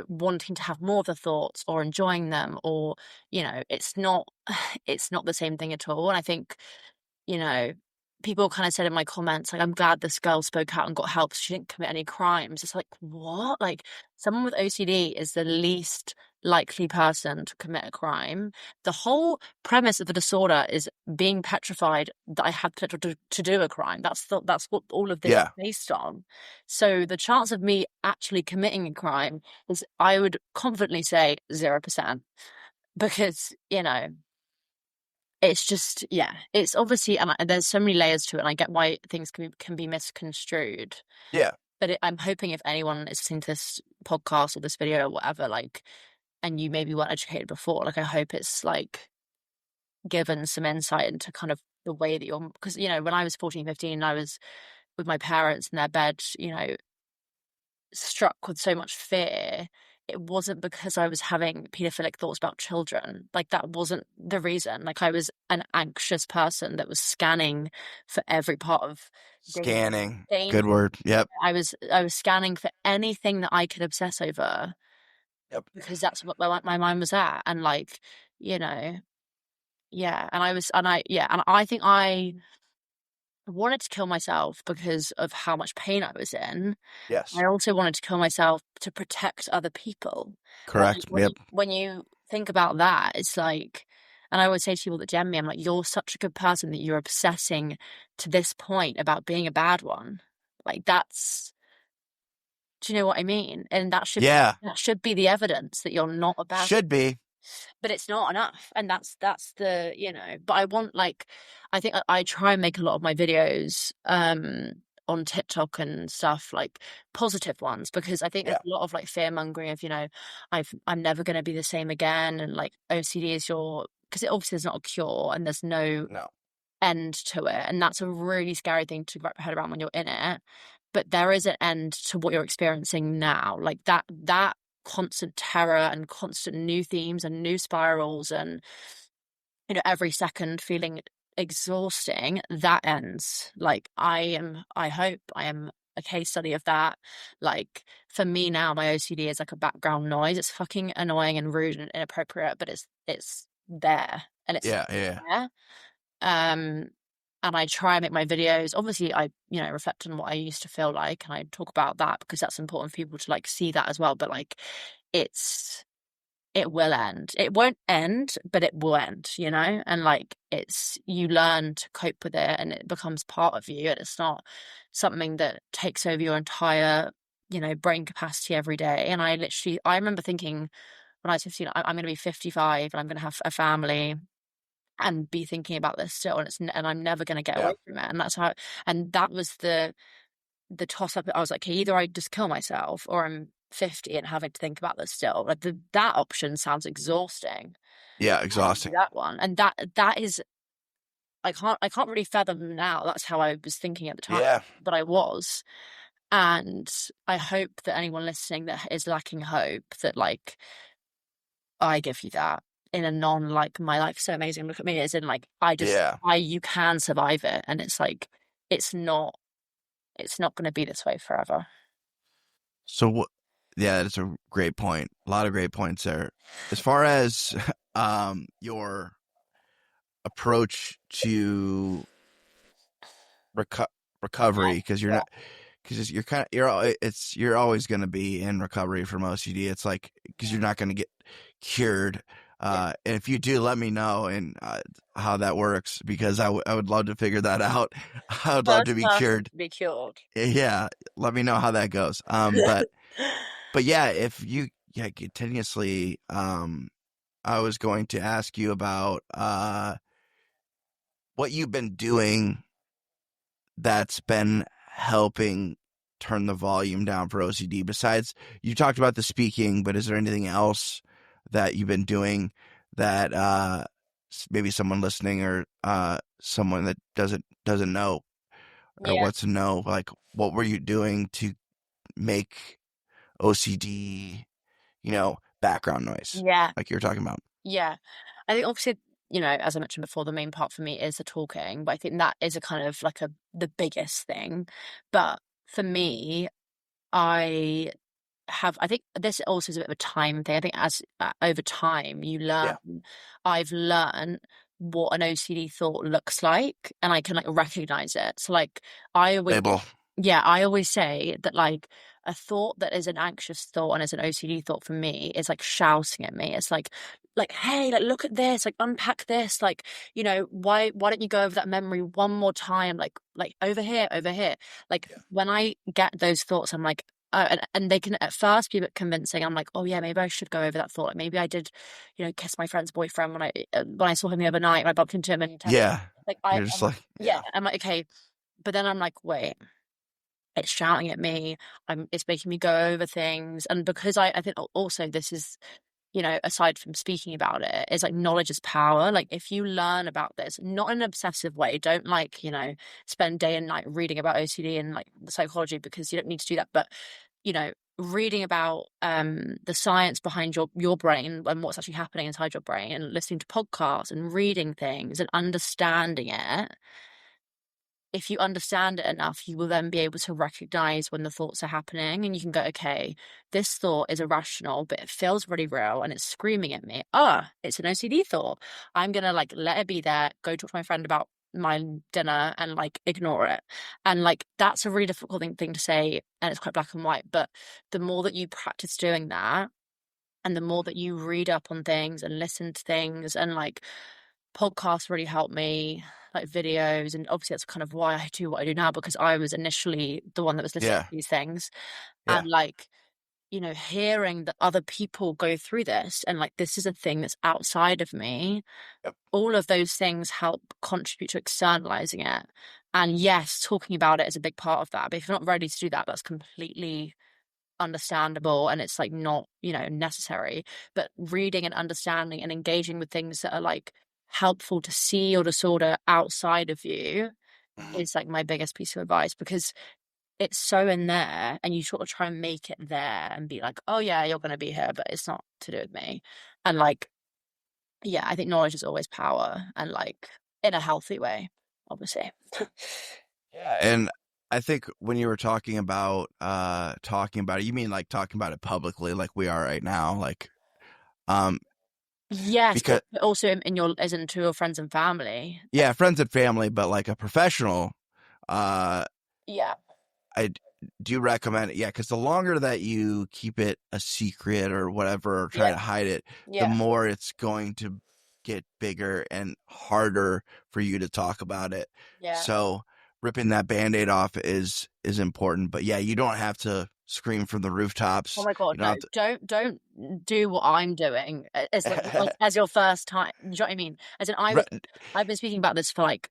wanting to have more of the thoughts or enjoying them, or, it's not it's not the same thing at all. And I think, you know, people kind of said in my comments, like, I'm glad this girl spoke out and got help. She didn't commit any crimes. It's like, what? Like, someone with OCD is the least likely person to commit a crime. The whole premise of the disorder is being petrified that I had to do a crime. That's what all of this is based on. So the chance of me actually committing a crime is, I would confidently say, 0%. Because, it's just, yeah, it's obviously, and there's so many layers to it, and I get why things can be misconstrued. Yeah. But I'm hoping if anyone is listening to this podcast or this video or whatever, like, and you maybe weren't educated before, like, I hope it's like given some insight into kind of the way that because, when I was 14, 15, I was with my parents in their bed, struck with so much fear, it wasn't because I was having pedophilic thoughts about children. Like, that wasn't the reason. Like, I was an anxious person that was scanning for every part of Scanning. Good danger. word. Yep. I was scanning for anything that I could obsess over, Yep. because that's what my mind was at. And like, you know, yeah. And I think I wanted to kill myself because of how much pain I was in. Yes. I also wanted to kill myself to protect other people. And Correct. when Yep. you think about that, it's like, and I always say to people that gem me, I'm like, you're such a good person that you're obsessing to this point about being a bad one. Like, that's, do you know what I mean? And Yeah. that should be the evidence that you're not a bad, Should be. but it's not enough. And that's the, but I want, like, I think I try and make a lot of my videos on TikTok and stuff, like positive ones, because I think there's Yeah. a lot of like fear mongering of, I'm never going to be the same again, and like OCD is because it obviously is not a cure and there's no No. end to it, and that's a really scary thing to wrap your head around when you're in it. But there is an end to what you're experiencing now, like that constant terror and constant new themes and new spirals, and every second feeling exhausting, that ends. Like, I hope I am a case study of that. Like, for me now, my OCD is like a background noise. It's fucking annoying and rude and inappropriate, but it's there, and it's Yeah. Yeah. there. um and I try and make my videos, obviously I reflect on what I used to feel like, and I talk about that because that's important for people to like see that as well. But like, it's it will end. It won't end, but it will end, and like, you learn to cope with it and it becomes part of you, and it's not something that takes over your entire brain capacity every day. And I remember thinking when I was 15, I'm going to be 55 and I'm going to have a family and be thinking about this still, and I'm never going to get Yeah. away from it. And that was the toss up. I was like, okay, either I just kill myself or I'm 50 and having to think about this still. Like, that option sounds exhausting. Yeah. I don't do Exhausting. that one, and that is, I can't really fathom now. That's how I was thinking at the time, Yeah. but I was. And I hope that anyone listening that is lacking hope, that like, I give you that in a non, like, my life's so amazing, look at me, as in like, Yeah. you can survive it, and it's like, it's not going to be this way forever. So what? Yeah, that's a great point. A lot of great points there. As far as your approach to recovery, because you're Yeah. not, because you're kind of you're always going to be in recovery from OCD. It's like, because you're not going to get cured. Yeah. And if you do, let me know and how that works, because I would love to figure that out. I would love to First be person cured. to be cured. Yeah, let me know how that goes. But yeah, if you continuously, I was going to ask you about what you've been doing that's been helping turn the volume down for OCD. Besides, you talked about the speaking, but is there anything else that you've been doing that maybe someone listening or someone that doesn't know or Yeah. wants to know, like, what were you doing to make OCD, background noise, Yeah. like you were talking about? Yeah. I think obviously, as I mentioned before, the main part for me is the talking, but I think that is a kind of like the biggest thing. But for me, I think this also is a bit of a time thing. I think as over time you Yeah. learn, I've learned what an OCD thought looks like, and I can like recognize it. So like, I always, Label. yeah, I always say that like, a thought that is an anxious thought and is an OCD thought for me is like shouting at me. It's like, hey, like, look at this, like, unpack this, like, why don't you go over that memory one more time, like over here, over here. Like, Yeah. when I get those thoughts, I'm like, and they can at first be a bit convincing. I'm like, oh yeah, maybe I should go over that thought. Like, maybe I did, kiss my friend's boyfriend when I saw him the other night and I bumped into him and Yeah. like, You're just like, yeah, yeah. I'm like, okay, but then I'm like, wait, it's shouting at me. It's making me go over things, and because I think also this is, aside from speaking about it, it's like, knowledge is power. Like, if you learn about this, not in an obsessive way, don't like, spend day and night reading about OCD and like the psychology, because you don't need to do that. But, reading about the science behind your brain and what's actually happening inside your brain, and listening to podcasts and reading things and understanding it, if you understand it enough, you will then be able to recognize when the thoughts are happening, and you can go, okay, this thought is irrational, but it feels really real and it's screaming at me. It's an OCD thought. I'm going to like let it be there, go talk to my friend about my dinner and like ignore it. And like that's a really difficult thing to say, and it's quite black and white. But the more that you practice doing that, and the more that you read up on things and listen to things, and like podcasts really helped me, like videos, and obviously that's kind of why I do what I do now, because I was initially the one that was listening Yeah. to these things. Yeah. And like, you know, hearing that other people go through this, and like this is a thing that's outside of me, Yep. all of those things help contribute to externalizing it. And yes, talking about it is a big part of that, but if you're not ready to do that, that's completely understandable, and it's like not, you know, necessary. But reading and understanding and engaging with things that are like helpful to see your disorder outside of you Mhm. is like my biggest piece of advice, because it's so in there, and you sort of try and make it there and be like, oh yeah, you're going to be here, but it's not to do with me. And like, yeah, I think knowledge is always power, and like in a healthy way, obviously. Yeah. And I think when you were talking about it, you mean like talking about it publicly, like we are right now, like um Yes, because but also in your, as in to your friends and family. yeah, friends and family, but like a professional, uh Yeah, I do recommend it. Yeah, because the longer that you keep it a secret or whatever, or try yeah, to hide it, the yeah, more it's going to get bigger and harder for you to talk about it. yeah. So ripping that Band-Aid off is important. But yeah, you don't have to scream from the Oh rooftops. my God, You don't no, have to. don't do what I'm doing as like as your first time. Do you know what I mean? As in, I've been speaking about this for like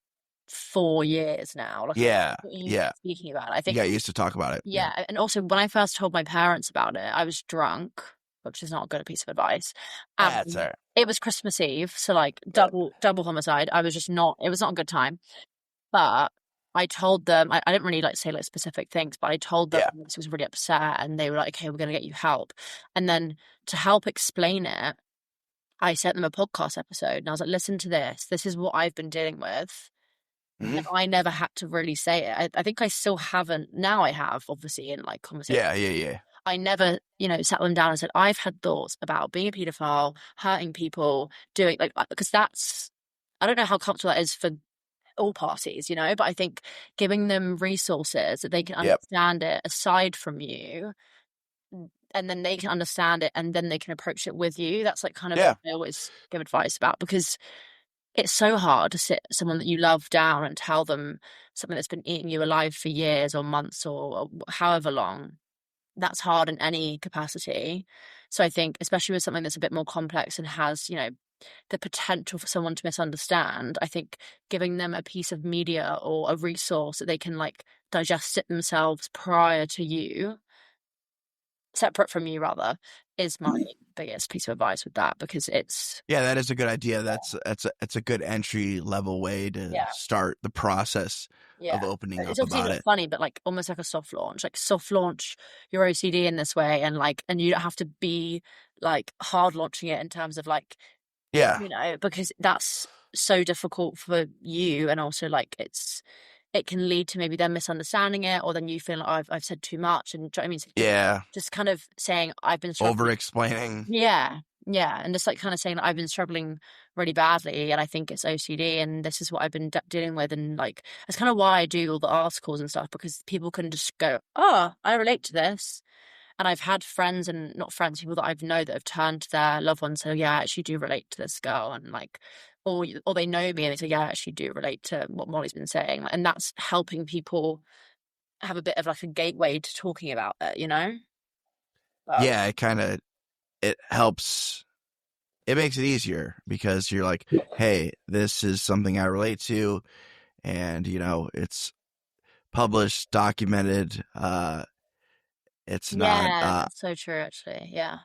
4 years now. Like I'm Yeah, getting used to yeah. speaking about it. I You think, got used to talk about it. Yeah. yeah, and also when I first told my parents about it, I was drunk, which is not a good piece of advice. That's all right. It was Christmas Eve, so like Yeah. double homicide. I was just not. It was not a good time. But I told them, I didn't really like say like specific things, but I told them Yeah. this was really upset, and they were like, okay, we're going to get you help. And then to help explain it, I sent them a podcast episode, and I was like, listen to this. This is what I've been dealing with. Hmm. I never had to really say it. I think I still haven't. Now I have, obviously, in like conversation. Yeah. Yeah. Yeah. I never, you know, sat them down and said, I've had thoughts about being a paedophile, hurting people, doing like, because that's, I don't know how comfortable that is for all parties, you know, but I think giving them resources that they can Yep. understand it aside from you, and then they can understand it, and then they can approach it with you. That's like kind of Yeah. what I always give advice about, because it's so hard to sit someone that you love down and tell them something that's been eating you alive for years or months or however long. That's hard in any capacity. So I think, especially with something that's a bit more complex and has, you know, the potential for someone to misunderstand, I think giving them a piece of media or a resource that they can like digest it themselves prior to you, separate from you rather, is my biggest piece of advice with that, because it's, Yeah, that is a good idea. That's a good entry level way to yeah, start the process yeah. of opening It's up obviously about not it. funny, but like almost like soft launch your OCD in this way, and like, and you don't have to be like hard launching it in terms of like, Yeah. you know, because that's so difficult for you, and also like it can lead to maybe them misunderstanding it, or then you feel like, oh, I've said too much, and do you know what I mean? So Yeah. just kind of saying I've been Over struggling. explaining. Yeah, yeah, and just like kind of saying that I've been struggling really badly, and I think it's OCD, and this is what I've been dealing with, and like that's kind of why I do all the articles and stuff, because people can just go, oh, I relate to this. And I've had friends, and not friends, people that I've know that have turned to their loved ones and say, yeah, I actually do relate to this girl, and like, or they know me and they say, yeah, I actually do relate to what Molly's been saying, and that's helping people have a bit of like a gateway to talking about it, you know. But Yeah, it helps. It makes it easier because you're like, hey, this is something I relate to, and it's published, documented. It's not. yeah, that's so true, actually. Yeah.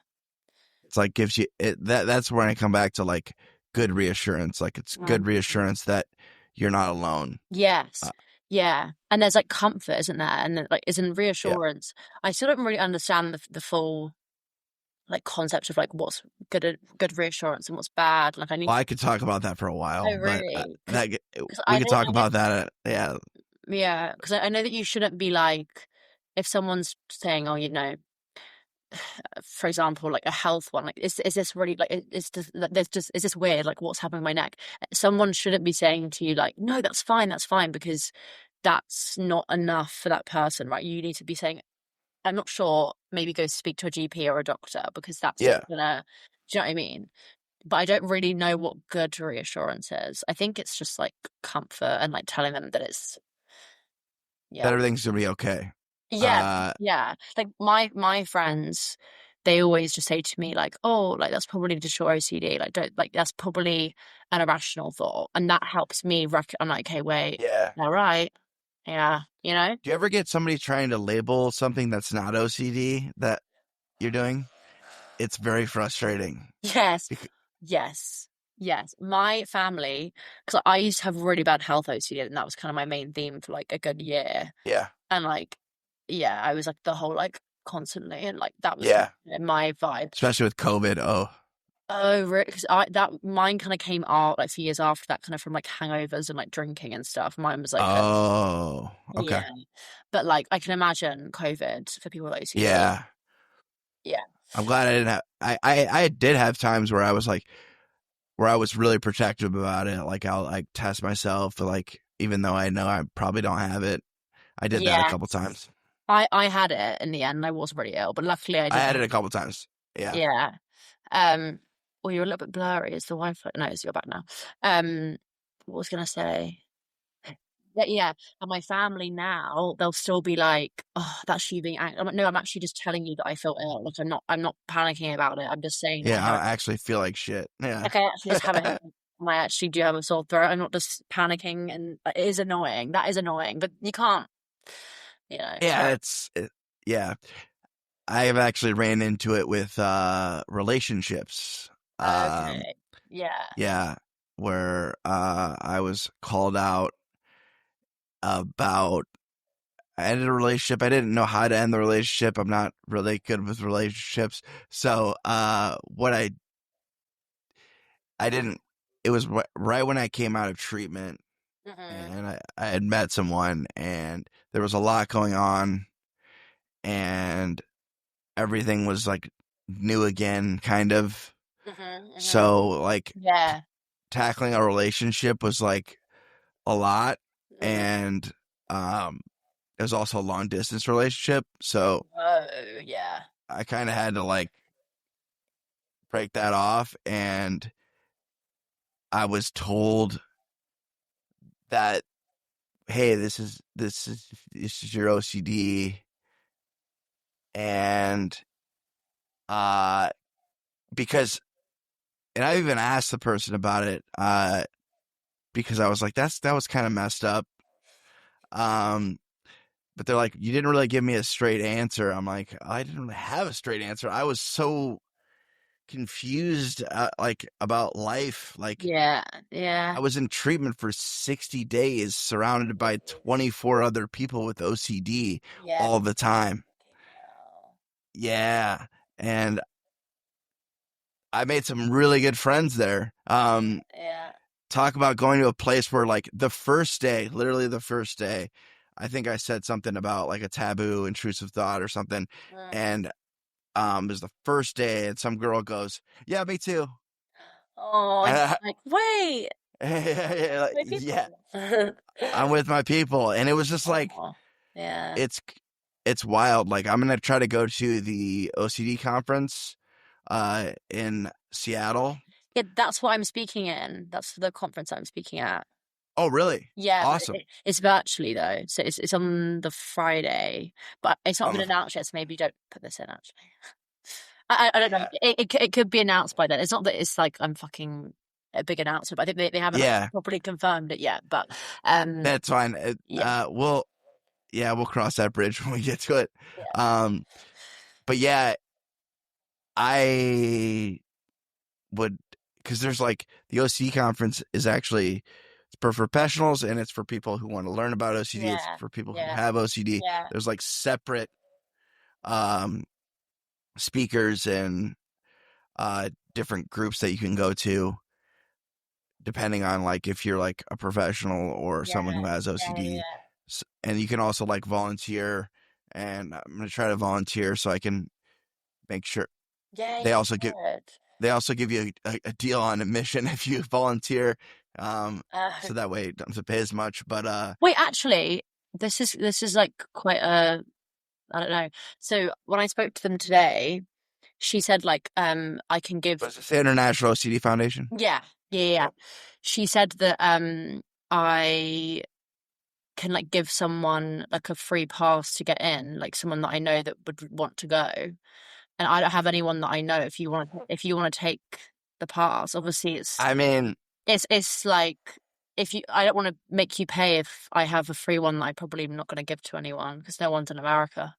It's like gives you it. That's when I come back to like good reassurance. Like it's good Mm. reassurance that you're not alone. Yes. Uh, Yeah, and there's like comfort, isn't there? And then, like, isn't Yeah. reassurance. I still don't really understand the full like concept of like what's good reassurance and what's bad. Like I need Well, to. I could talk about that for a Oh, while, but really? that Because we I could know talk about that. Yeah, yeah, because I know that you shouldn't be like if someone's saying, oh, for example, like a health one, like is this really like there's just is this weird? Like what's happening to my neck? Someone shouldn't be saying to you like, no, that's fine, because that's not enough for that person, right? You need to be saying, I'm not sure, maybe go speak to a GP or a doctor because that's yeah. not gonna, do you know what I mean? But I don't really know what good reassurance is. I think it's just like comfort and like telling them that it's, That yeah. everything's gonna be okay. Yeah, Uh, yeah. Like my friends, they always just say to me like, "Oh, like that's probably just your OCD. Like don't like that's probably an irrational thought," and that helps me. I'm like, "Okay, wait, yeah. all right, yeah, you know." Do you ever get somebody trying to label something that's not OCD that you're doing? It's very frustrating. Yes, Bec- yes, yes. My family, because I used to have really bad health OCD, and that was kind of my main theme for like a good year. Yeah, And like, yeah, I was like the whole like constantly, and like that was yeah. my vibe. Especially with COVID. Oh, Oh, really? Because I that mine kind of came out like a few years after that, kind of from like hangovers and like drinking and stuff. Mine was like a oh, okay. yeah, but like I can imagine COVID for people with OCD. Yeah. Yeah, I'm glad I didn't have. I did have times where I was like, where I was really protective about it. Like I'll like test myself, but like even though I know I probably don't have it, I did that a yeah. couple times. I had it in the end. I was really ill, but luckily I I didn't had it have. a couple times. Yeah. Yeah. Um. Well, you're a little bit blurry. Is the Wi-Fi? No, you're back now. What was I gonna say? Yeah, yeah. And my family now, they'll still be like, "Oh, that's you being." I'm like, no, I'm actually just telling you that I feel ill. Like I'm not panicking about it. I'm just saying that I Yeah. have. I actually feel like shit. Yeah. Like I actually just have it. I actually do have a sore throat. I'm not just panicking, and it is annoying. That is annoying, but you can't, Yeah. tell. Yeah. I have actually ran into it with relationships. Okay, yeah. Yeah, where I was called out about I ended a relationship. I didn't know how to end the relationship. I'm not really good with relationships. So what I didn't it was right when I came out of treatment Mhm. and I had met someone and there was a lot going on and everything was like new again kind of. Mhm. Mhm. So like Yeah. tackling a relationship was like a lot Mhm. and um it was also a long distance relationship, so Oh, yeah. I kind of had to like break that off and I was told that hey, this is your OCD and uh because and I even asked the person about it because I was like that was kind of messed up. Um but they're like you didn't really give me a straight answer. I'm like I didn't really have a straight answer. I was so confused like about life. Like Yeah. Yeah. I was in treatment for 60 days surrounded by 24 other people with OCD Yeah. all the time. Hell. Yeah. And I made some really good friends there. Yeah. Talk about going to a place where like the first day, literally the first day, I think I said something about like a taboo intrusive thought or something. Mm. And it was the first day and some girl goes, yeah, me too. Oh, and And like, wait, my yeah, people. I'm with my people. And it was just like, Oh, yeah. it's it's wild. Like I'm gonna try to go to the OCD conference in Seattle. Yeah, that's what I'm speaking in. That's the conference I'm speaking at. Oh really? Yeah, but Awesome. it's virtually though, so it's on the Friday, but it's not On been the announced yet. So maybe don't put this in. Actually, I don't know. yeah. It could be announced by then. It's not that it's like I'm fucking a big announcement. But I think they haven't like, Yeah, properly confirmed it yet. But um, that's fine. yeah, We'll cross that bridge when we get to it. yeah. Um but yeah, I would because there's like the OCD conference is actually for professionals and it's for people who want to learn about OCD. It's Yeah. for people who Yeah. have OCD. Yeah. There's like separate speakers and different groups that you can go to depending on like if you're like a professional or Yeah. someone who has Yeah. OCD. Yeah. And you can also like volunteer, and I'm going to try to volunteer so I can make sure Yeah, they you also should. give you a deal on admission if you volunteer. Uh, So that way you don't have to pay as much, but Wait, actually, this is like quite a I don't know. So when I spoke to them today, she said like I can give what is this, the International OCD Foundation? yeah, yeah, yeah. She said that I can like give someone like a free pass to get in, like someone that I know that would want to go. And I don't have anyone that I know if you want to take the pass, obviously I mean, it's like if you I don't want to make you pay if I have a free one that I probably am not going to give to anyone because no one's in America.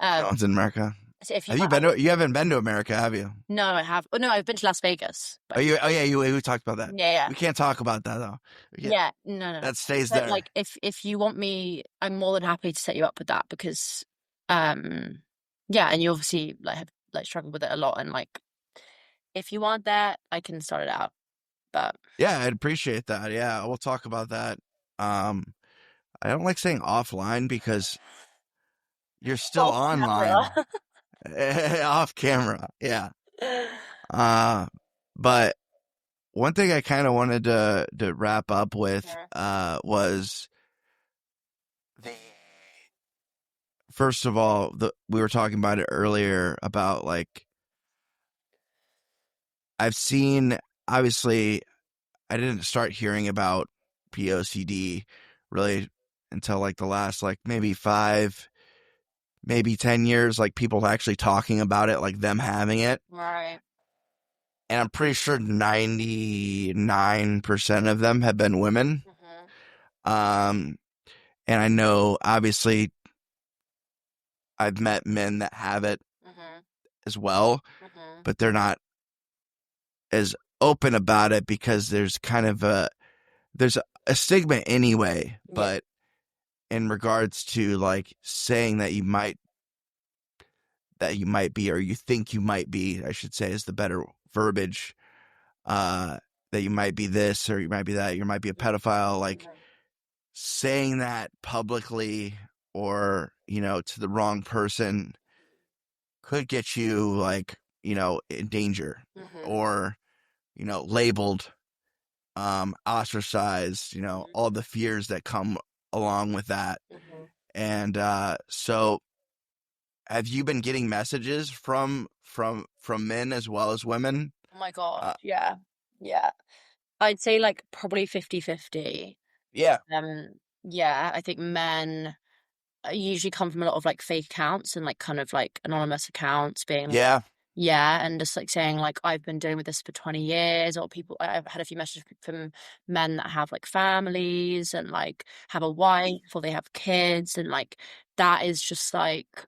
no Um one's in America. so if you Have you been to? You haven't been to America, have you? no, I have. Oh no, I've been to Las Vegas. Oh, But you. Oh, yeah. We talked about that. yeah, yeah. We can't talk about that though. Yeah, no, no, no. That stays But there. like if you want me, I'm more than happy to set you up with that because yeah, and you obviously like have like struggled with it a lot and like if you want that, I can start it out. But Yeah, I'd appreciate that. Yeah, we'll talk about that. Um, I don't like saying offline because you're still off camera. online, off camera. Yeah. Uh, but one thing I kind of wanted to wrap up with was the first of all, we were talking about it earlier about like I've seen, obviously I didn't start hearing about POCD really until like the last like maybe 10 years, like people actually talking about it, like them having it. Right. And I'm pretty sure 99% of them have been women. And I know obviously I've met men that have it as well, but they're not as open about it because there's kind of there's a stigma anyway. But in regards to like saying that you might be, or you think you might be, I should say is the better verbiage, that you might be this or you might be that, you might be a pedophile, like saying that publicly or, to the wrong person could get you like, in danger or, labeled, ostracized, all the fears that come along with that. And so have you been getting messages from men as well as women? Oh my God. Yeah. Yeah. I'd say like probably 50-50. Yeah. Yeah, I think men usually come from a lot of like fake accounts and like kind of like anonymous accounts being like, Yeah. yeah, and just like saying like I've been dealing with this for 20 years, or people I've had a few messages from men that have like families and like have a wife or they have kids and like that is just like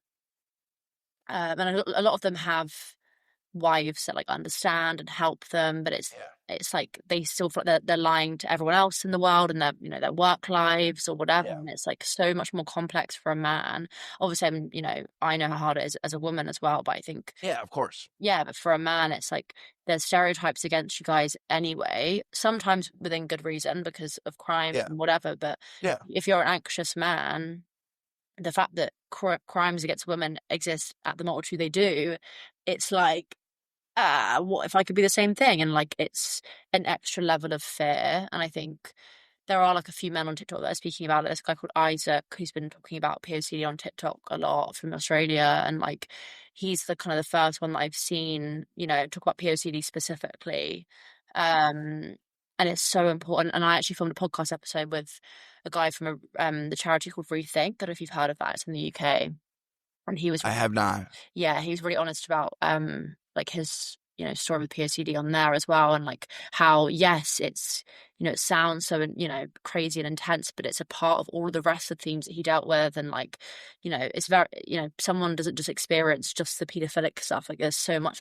and a lot of them have wives that like understand and help them, but it's like they still feel like they're lying to everyone else in the world and their their work lives or whatever, and it's like so much more complex for a man. Obviously, I know how hard it is as a woman as well, but I think of course, but for a man, it's like there's stereotypes against you guys anyway. Sometimes within good reason because of crime and whatever. But if you're an anxious man, the fact that crimes against women exist at the multitude they do, it's like what if I could be the same thing? And like it's an extra level of fear. And I think there are like a few men on TikTok that are speaking about it. There's a guy called Isaac who's been talking about POCD on TikTok a lot from Australia, and like he's the kind of the first one that I've seen, talk about POCD specifically. And it's so important. And I actually filmed a podcast episode with a guy from the charity called Rethink. I don't know if you've heard of that. It's in the UK. And he was I have not. Yeah, he was really honest about like his story with POCD on there as well, and like how yes it's it sounds so crazy and intense, but it's a part of all of the rest of the themes that he dealt with, and like it's very someone doesn't just experience just the pedophilic stuff, like there's so much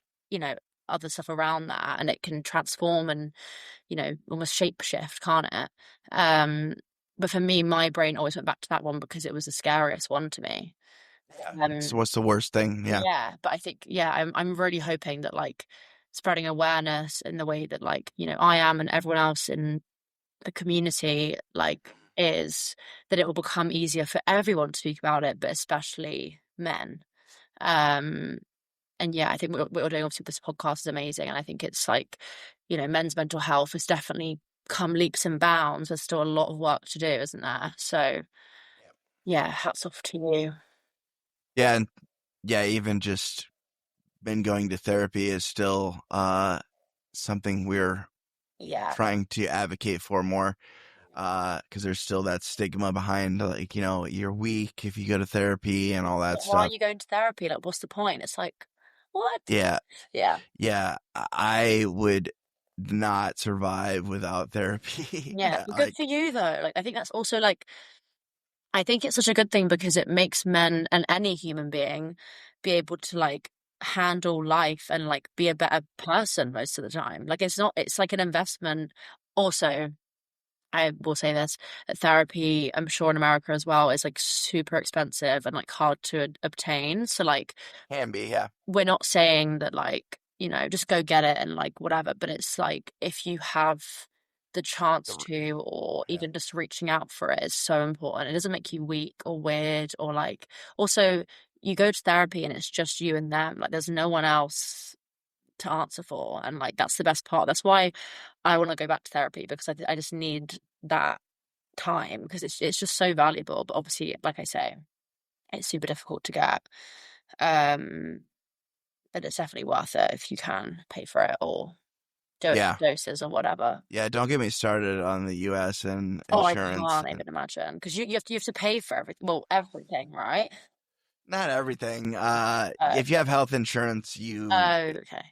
other stuff around that, and it can transform and, almost shape shift, can't it? But for me, my brain always went back to that one because it was the scariest one to me. Yeah. Um, So what's the worst thing? Yeah. yeah, but I think, yeah, I'm really hoping that like spreading awareness in the way that like, I am and everyone else in the community like is, that it will become easier for everyone to speak about it, but especially men. Um, and yeah, I think what we're doing obviously with this podcast is amazing, and I think it's like, men's mental health has definitely come leaps and bounds. There's still a lot of work to do, isn't there? So yeah, hats off to you. Yeah. And yeah, even just been going to therapy is still something we're Yeah. trying to advocate for more, because there's still that stigma behind, like, you're weak if you go to therapy and all that Like, why are stuff. you going to therapy? Like, what's the point? It's like, what? Yeah. Yeah. Yeah. I would not survive without therapy. Yeah. But good Like, for you though. Like, I think that's also like, I think it's such a good thing because it makes men and any human being be able to like handle life and like be a better person most of the time. Like, it's like an investment. Also, I will say this, that therapy, I'm sure in America as well, is like super expensive and like hard to obtain. So like, can be. Yeah. we're not saying that like, just go get it and like whatever, but it's like if you have the chance The- to, or yeah. even just reaching out for it is so important. It doesn't make you weak or weird, or like, also you go to therapy and it's just you and them. Like there's no one else to answer for. And like, that's the best part. That's why I want to go back to therapy, because I just need that time, because it's just so valuable. But obviously, like I say, it's super difficult to get. Um, but it's definitely worth it if you can pay for it or do it Yeah. in doses or whatever. Yeah. Don't get me started on the U.S. and Oh, I insurance. can't even imagine, because you have to pay for everything. Well, everything, right? Not everything. Oh, If you have health insurance, oh, okay.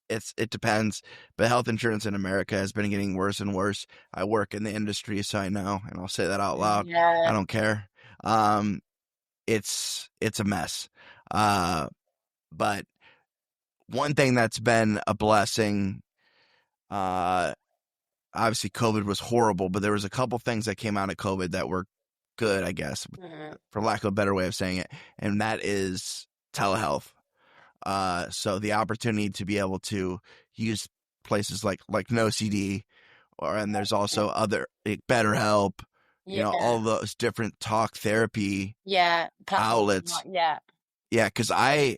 it depends. But health insurance in America has been getting worse and worse. I work in the industry, so I know, and I'll say that out loud. I Yeah. don't care. Um, it's a mess. Uh, but one thing that's been a blessing, uh, obviously COVID was horrible, but there was a couple things that came out of COVID that were good, I guess, Mhm. for lack of a better way of saying it, and that is telehealth. So the opportunity to be able to use places like NoCD, and there's also other, like, BetterHelp, Yeah. all those different talk therapy Yeah. Platforms. outlets. Yeah. Yeah, because I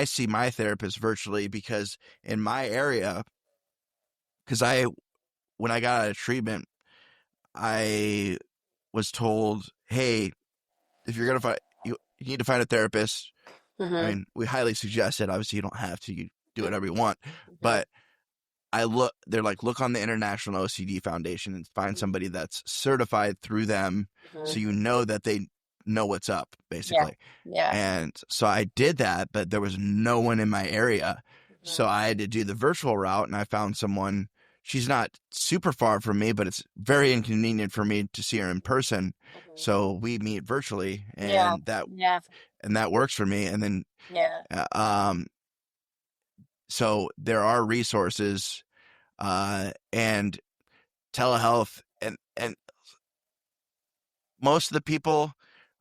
see my therapist virtually, because in my area, because when I got out of treatment, I was told, hey, if you're gonna find you need to find a therapist. I Mhm. mean, we highly suggest it. Obviously, you don't have to. You do whatever you want, Mhm. but they're like, look on the International OCD Foundation and find somebody that's certified through them, so Mhm. you know that they know what's up, Yeah. basically. Yeah. And so I did that, but there was no one in my area. So Mhm. I had to do the virtual route, and I found someone. She's not super far from me, but it's very inconvenient for me to see her in person. Mhm. So we meet virtually, Yeah. Yeah. and that works for me. And then, Yeah. uh, um, so there are resources, and telehealth, and most of the people,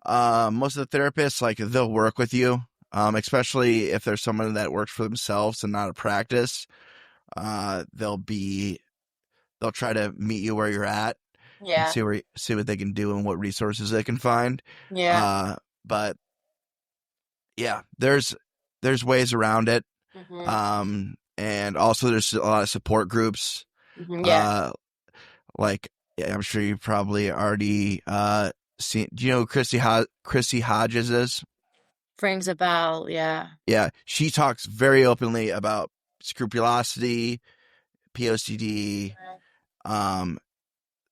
most of the therapists, like, they'll work with you, especially if there's someone that works for themselves and not a practice. They'll try to meet you where you're at and Yeah. see what they can do and what resources they can find. Yeah. But yeah, there's ways around it. Mhm. And also there's a lot of support groups. Mhm. Yeah. Uh, like, yeah, I'm sure you probably already seen. Do you know who Chrissy Hodges is? Rings a bell. Yeah. Yeah, she talks very openly about scrupulosity, POCD, um,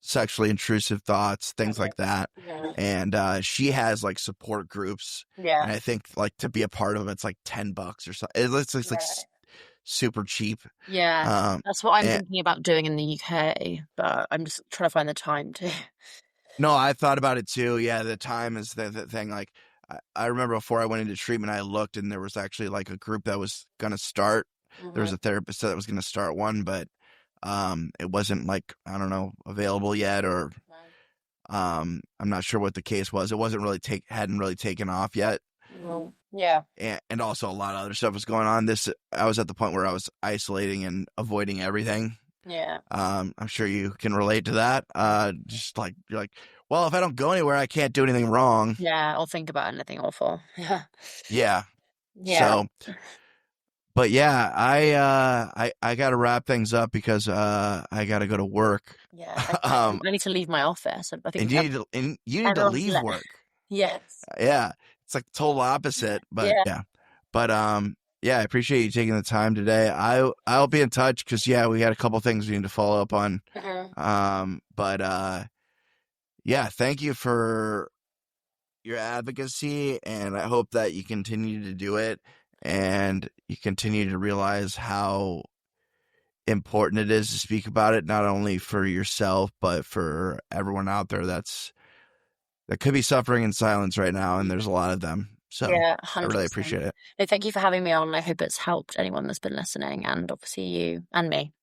sexually intrusive thoughts, things Mhm. like that. Mhm. And she has like support groups, Yeah. and I think, like, to be a part of it's like $10 or something. It's like Right. super cheap. Yeah. Um, That's what I'm and thinking about doing in the UK, but I'm just trying to find the time to. no, I thought about it too. Yeah, the time is the thing. Like, I remember before I went into treatment, I looked, and there was actually like a group that was gonna start. there was a therapist that was going to start one, but it wasn't like, I don't know, available yet, or I'm not sure what the case was. It wasn't really hadn't really taken off yet. Yeah. And also a lot of other stuff was going on. I was at the point where I was isolating and avoiding everything. Yeah. I'm sure you can relate to that. Just like, you're like, well, if I don't go anywhere, I can't do anything wrong. Yeah, I'll think about anything awful. Yeah. Yeah. Yeah. So, but yeah, I got to wrap things up because I got to go to work. Yeah. I need to leave my office. I think and you need to leave work. Yes. Yeah. It's like the total opposite, but yeah. But yeah, I appreciate you taking the time today. I'll be in touch because we got a couple things we need to follow up on. But yeah, thank you for your advocacy, and I hope that you continue to do it and you continue to realize how important it is to speak about it, not only for yourself but for everyone out there that could be suffering in silence right now, and there's a lot of them. So yeah, I really 100%. appreciate it. No, thank you for having me on. I hope it's helped anyone that's been listening, and obviously you and me.